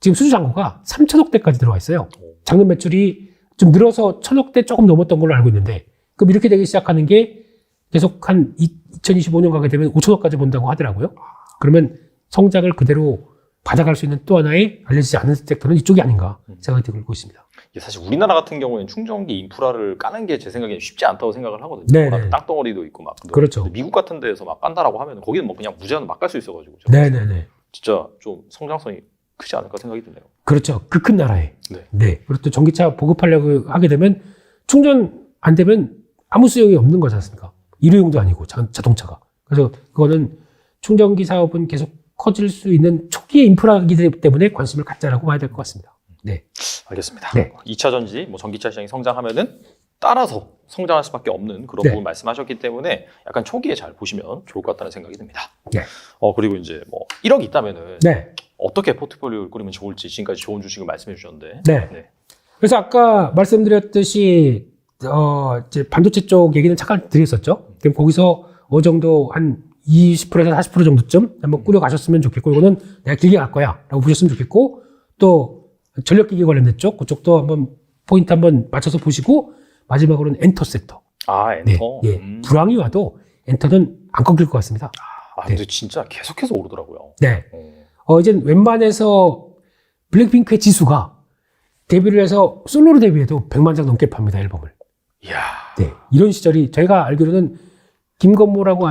Speaker 2: 지금 수주 잔고가 3천억 대까지 들어와 있어요. 작년 매출이 좀 늘어서 1,000억 대 조금 넘었던 걸로 알고 있는데 그럼 이렇게 되기 시작하는 게 계속 한 2025년 가게 되면 5천억까지 본다고 하더라고요. 그러면 성장을 그대로 받아갈 수 있는 또 하나의 알려지지 않은 섹터는 이쪽이 아닌가 생각이 들고 있습니다.
Speaker 1: 사실 우리나라 같은 경우에는 충전기 인프라를 까는 게 제 생각에는 쉽지 않다고 생각을 하거든요.
Speaker 2: 네네.
Speaker 1: 땅덩어리도 있고 막.
Speaker 2: 그렇죠.
Speaker 1: 미국 같은 데에서 막 깐다라고 하면 거기는 뭐 그냥 무제한 막 깔 수 있어가지고.
Speaker 2: 네네네.
Speaker 1: 진짜 좀 성장성이 크지 않을까 생각이 드네요.
Speaker 2: 그렇죠. 그 큰 나라에.
Speaker 1: 네.
Speaker 2: 네. 그리고 또 전기차 보급하려고 하게 되면 충전 안 되면 아무 수용이 없는 거지 않습니까? 일회용도 아니고 자동차가. 그래서 그거는 충전기 사업은 계속 커질 수 있는 초기의 인프라이기 때문에 관심을 갖자라고 봐야 될 것 같습니다. 네.
Speaker 1: 알겠습니다.
Speaker 2: 네.
Speaker 1: 2차 전지, 뭐 전기차 시장이 성장하면은 따라서 성장할 수밖에 없는 그런
Speaker 2: 네.
Speaker 1: 부분 말씀하셨기 때문에 약간 초기에 잘 보시면 좋을 것 같다는 생각이 듭니다.
Speaker 2: 네.
Speaker 1: 그리고 이제 뭐 1억 있다면은
Speaker 2: 네.
Speaker 1: 어떻게 포트폴리오를 꾸리면 좋을지 지금까지 좋은 주식을 말씀해 주셨는데.
Speaker 2: 네.
Speaker 1: 네.
Speaker 2: 그래서 아까 말씀드렸듯이 이제 반도체 쪽 얘기는 잠깐 드렸었죠. 그럼 거기서 어느 정도 한 20%에서 40% 정도쯤 한번 꾸려 가셨으면 좋겠고, 이거는 내가 길게 갈 거야 라고 보셨으면 좋겠고, 또 전력기기 관련된 쪽, 그쪽도 한번 포인트 한번 맞춰서 보시고, 마지막으로는 엔터 섹터.
Speaker 1: 아, 엔터.
Speaker 2: 네, 예. 불황이 와도 엔터는 안 꺾일 것 같습니다.
Speaker 1: 근데 진짜 계속해서 오르더라고요.
Speaker 2: 네. 이제 웬만해서 블랙핑크의 지수가 데뷔를 해서 솔로로 데뷔해도 100만 장 넘게 팝니다, 앨범을.
Speaker 1: 이야.
Speaker 2: 네. 이런 시절이 저희가 알기로는 김건모라고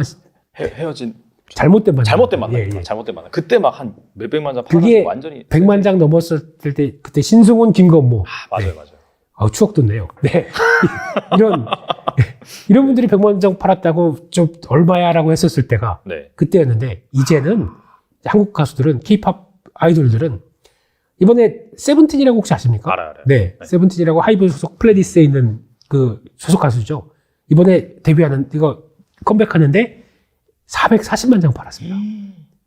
Speaker 1: 헤어진
Speaker 2: 잘못된 만남.
Speaker 1: 잘못된 만남.
Speaker 2: 예, 예.
Speaker 1: 잘못된 만남. 그때 막 한 몇백만 장
Speaker 2: 그게
Speaker 1: 팔아서 완전히
Speaker 2: 100만 장 넘었을 때 그때 신승훈, 김건모.
Speaker 1: 맞아요,
Speaker 2: 네.
Speaker 1: 맞아요.
Speaker 2: 추억 돋네요. 네. 이런 분들이 100만 장 팔았다고 좀 얼마야라고 했었을 때가
Speaker 1: 네.
Speaker 2: 그때였는데, 이제는 한국 가수들은 K-팝 아이돌들은 이번에 세븐틴이라고 혹시 아십니까?
Speaker 1: 알아요.
Speaker 2: 네. 세븐틴이라고 하이브 소속 플레디스에 있는 그 소속 가수죠. 이번에 데뷔하는 이거 컴백하는데 440만 장 팔았습니다.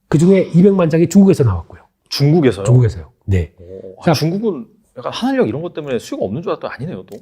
Speaker 2: 그 중에 200만 장이 중국에서 나왔고요.
Speaker 1: 중국에서요?
Speaker 2: 중국에서요. 네.
Speaker 1: 중국은 약간 한한령 이런 것 때문에 수요가 없는 줄 알았더니 아니네요, 또.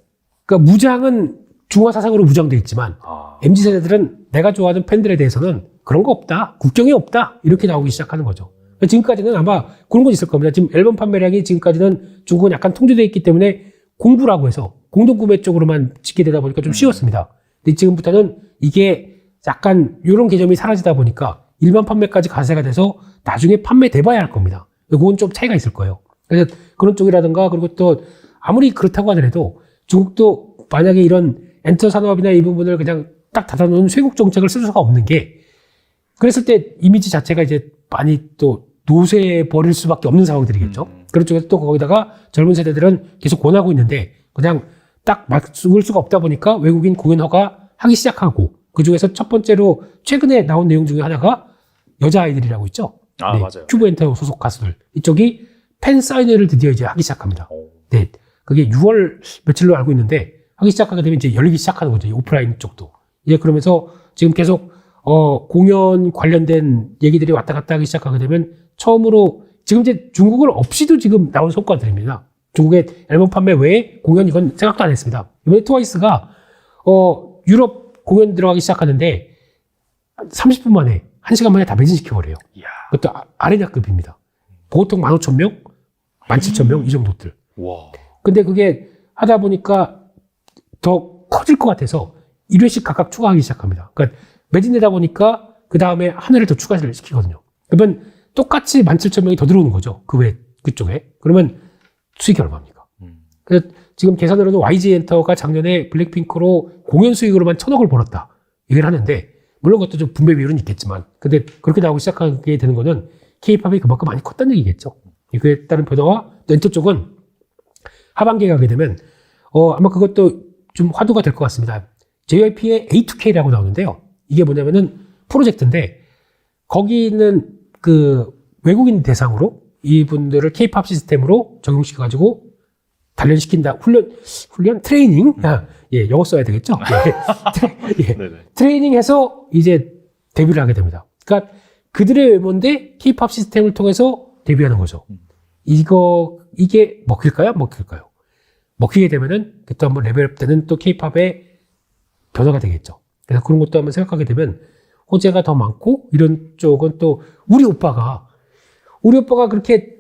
Speaker 2: 그러니까 무장은 중화 사상으로 무장돼 있지만 MZ 세대들은 내가 좋아하는 팬들에 대해서는 그런 거 없다, 국경이 없다 이렇게 나오기 시작하는 거죠. 지금까지는 아마 그런 건 있을 겁니다. 지금 앨범 판매량이 지금까지는 중국은 약간 통제되어 있기 때문에 공부라고 해서 공동구매 쪽으로만 짓게 되다 보니까 좀 쉬웠습니다. 근데 지금부터는 이게 약간 이런 개념이 사라지다 보니까 일반 판매까지 가세가 돼서 나중에 판매돼봐야 할 겁니다. 그건 좀 차이가 있을 거예요. 그래서 그런 쪽이라든가, 그리고 또 아무리 그렇다고 하더라도 중국도 만약에 이런 엔터 산업이나 이 부분을 그냥 딱 닫아놓은 쇄국 정책을 쓸 수가 없는 게, 그랬을 때 이미지 자체가 이제 많이 또 노쇠해 버릴 수밖에 없는 상황들이겠죠. 그런 쪽에서 또 거기다가 젊은 세대들은 계속 권하고 있는데 그냥 딱 막을 수가 없다 보니까 외국인 공연 허가 하기 시작하고, 그 중에서 첫 번째로 최근에 나온 내용 중에 하나가 여자아이들이라고 있죠. 네,
Speaker 1: 맞아요.
Speaker 2: 큐브 엔터 소속 가수들. 이쪽이 팬 사인회를 드디어 이제 하기 시작합니다. 네. 그게 6월 며칠로 알고 있는데 하기 시작하게 되면 이제 열리기 시작하는 거죠. 이 오프라인 쪽도. 이제 그러면서 지금 계속 공연 관련된 얘기들이 왔다 갔다 하기 시작하게 되면 처음으로 지금 이제 중국을 없이도 지금 나온 성과들입니다. 중국의 앨범 판매 외에 공연 이건 생각도 안 했습니다. 이번에 트와이스가 유럽 공연 들어가기 시작하는데 30분 만에 1시간 만에 다 매진시켜버려요. 그것도 아레나급입니다. 보통 15,000명, 17,000명 이 정도들.
Speaker 1: 와.
Speaker 2: 근데 그게 하다 보니까 더 커질 것 같아서 1회씩 각각 추가하기 시작합니다. 그러니까 매진되다 보니까 그 다음에 한 회를 더 추가를 시키거든요. 그러면 똑같이 17,000명이 더 들어오는 거죠. 그쪽에. 그러면 수익이 얼마입니까? 그래서 지금 계산으로는 YG 엔터가 작년에 블랙핑크로 공연 수익으로만 1,000억을 벌었다 얘기를 하는데, 물론 그것도 좀 분배 비율은 있겠지만, 근데 그렇게 나오기 시작하게 되는 거는 K-팝이 그만큼 많이 컸다는 얘기겠죠. 그에 따른 변화와 엔터 쪽은 하반기에 가게 되면 아마 그것도 좀 화두가 될 것 같습니다. JYP의 A2K라고 나오는데요. 이게 뭐냐면은 프로젝트인데, 거기는 그 외국인 대상으로 이분들을 K-팝 시스템으로 적용시켜가지고 단련시킨다. 훈련? 트레이닝? 영어 써야 되겠죠? 트레이닝해서 이제 데뷔를 하게 됩니다. 그러니까 그들의 외모인데 K-팝 시스템을 통해서 데뷔하는 거죠. 이게 먹힐까요? 먹힐까요? 먹히게 되면은 그때 한번 레벨업 되는 또 K-팝의 변화가 되겠죠. 그래서 그런 것도 한번 생각하게 되면 호재가 더 많고 이런 쪽은 또 우리 오빠가 그렇게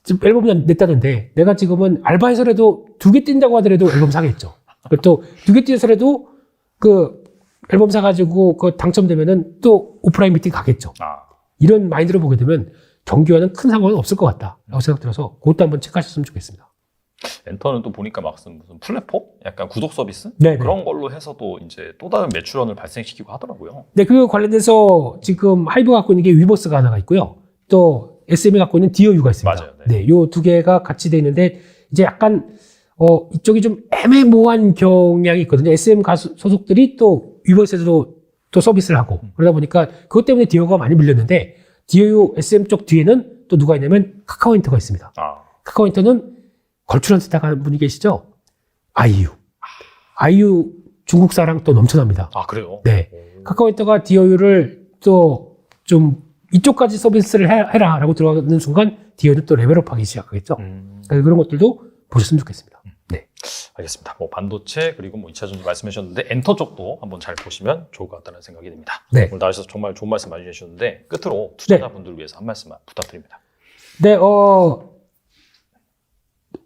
Speaker 2: 지금 앨범 냈다는데 내가 지금은 알바해서라도 2개 뛴다고 하더라도 앨범 사겠죠. 그리고 또 2개 뛰어서라도 그 앨범 사가지고 그 당첨되면은 또 오프라인 미팅 가겠죠. 이런 마인드로 보게 되면 경기와는 큰 상관은 없을 것 같다라고 생각 들어서 그것도 한번 체크하셨으면 좋겠습니다.
Speaker 1: 엔터는 또 보니까 무슨 플랫폼? 약간 구독 서비스?
Speaker 2: 네네.
Speaker 1: 그런 걸로 해서도 이제 또 다른 매출원을 발생시키고 하더라고요.
Speaker 2: 네, 그 관련돼서 지금 하이브가 갖고 있는 게 위버스가 하나가 있고요. 또 SM이 갖고 있는 디어유가 있습니다.
Speaker 1: 맞아요.
Speaker 2: 네, 요 두 개가 같이 돼 있는데 이제 약간 이쪽이 좀 애매모호한 경향이 있거든요. SM 가수 소속들이 또 위버스에서도 또 서비스를 하고 그러다 보니까 그것 때문에 디어가 많이 밀렸는데 디어유 SM 쪽 뒤에는 또 누가 있냐면 카카오인터가 있습니다. 카카오인터는 걸출한 스타가 한 분이 계시죠? 아이유 중국 사랑 또 넘쳐납니다.
Speaker 1: 그래요?
Speaker 2: 네. 카카오인터가 디어유를 또 좀 이쪽까지 서비스를 해라라고 들어가는 순간 디어유는 또 레벨업 하기 시작하겠죠. 그런 것들도 보셨으면 좋겠습니다. 네.
Speaker 1: 알겠습니다. 뭐 반도체 그리고 뭐 2차 전지 말씀해 주셨는데 엔터 쪽도 한번 잘 보시면 좋을 것 같다는 생각이 듭니다.
Speaker 2: 네.
Speaker 1: 오늘 나와주셔서 정말 좋은 말씀 많이 해주셨는데 끝으로 투자자분들을 위해서 한 말씀만 부탁드립니다.
Speaker 2: 네,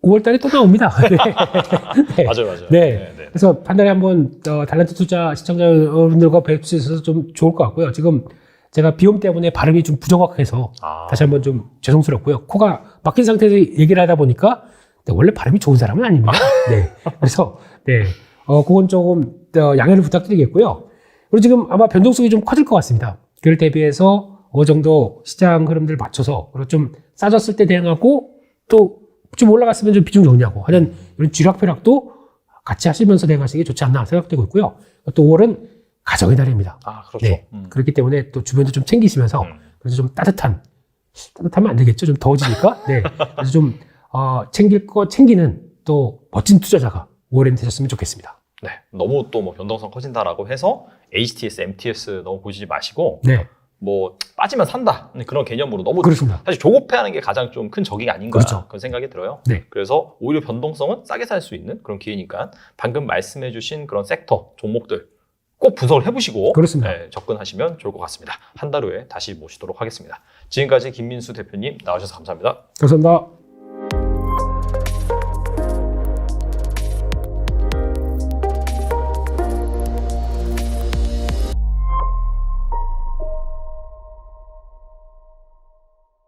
Speaker 2: 5월 달에 또 나옵니다. 네. 네.
Speaker 1: 맞아요.
Speaker 2: 네. 그래서 한 달에 한번 달란트 투자 시청자 여러분들과 뵐 수 있어서 좀 좋을 것 같고요. 지금 제가 비염 때문에 발음이 좀 부정확해서 다시 한번 좀 죄송스럽고요. 코가 막힌 상태에서 얘기를 하다 보니까 원래 발음이 좋은 사람은 아닙니다. 네. 그래서 그건 조금 양해를 부탁드리겠고요. 그리고 지금 아마 변동성이 좀 커질 것 같습니다. 그를 대비해서 어느 정도 시장 흐름들을 맞춰서 그리고 좀 싸졌을 때 대응하고 또 좀 올라갔으면 좀 비중 정리하고 하는 이런 쥐락펴락도 같이 하시면서 대응하시는 게 좋지 않나 생각되고 있고요. 또 5월은 가정의 달입니다.
Speaker 1: 그렇죠.
Speaker 2: 네. 그렇기 때문에 또 주변도 좀 챙기시면서 그래서 좀 따뜻하면 안 되겠죠. 좀 더워지니까. 네. 그래서 좀 챙길 거 챙기는 또 멋진 투자자가 5월엔 되셨으면 좋겠습니다.
Speaker 1: 네. 너무 또 뭐 변동성 커진다라고 해서 HTS, MTS 너무 보시지 마시고
Speaker 2: 네.
Speaker 1: 뭐 빠지면 산다 그런 개념으로 너무
Speaker 2: 그렇습니다.
Speaker 1: 사실 조급해하는 게 가장 좀 큰 적이 아닌가
Speaker 2: 그렇죠.
Speaker 1: 그런 생각이 들어요.
Speaker 2: 네.
Speaker 1: 그래서 오히려 변동성은 싸게 살 수 있는 그런 기회니까 방금 말씀해주신 그런 섹터 종목들 꼭 분석을 해보시고
Speaker 2: 그렇습니다.
Speaker 1: 접근하시면 좋을 것 같습니다. 한 달 후에 다시 모시도록 하겠습니다. 지금까지 김민수 대표님 나와주셔서 감사합니다.
Speaker 2: 감사합니다.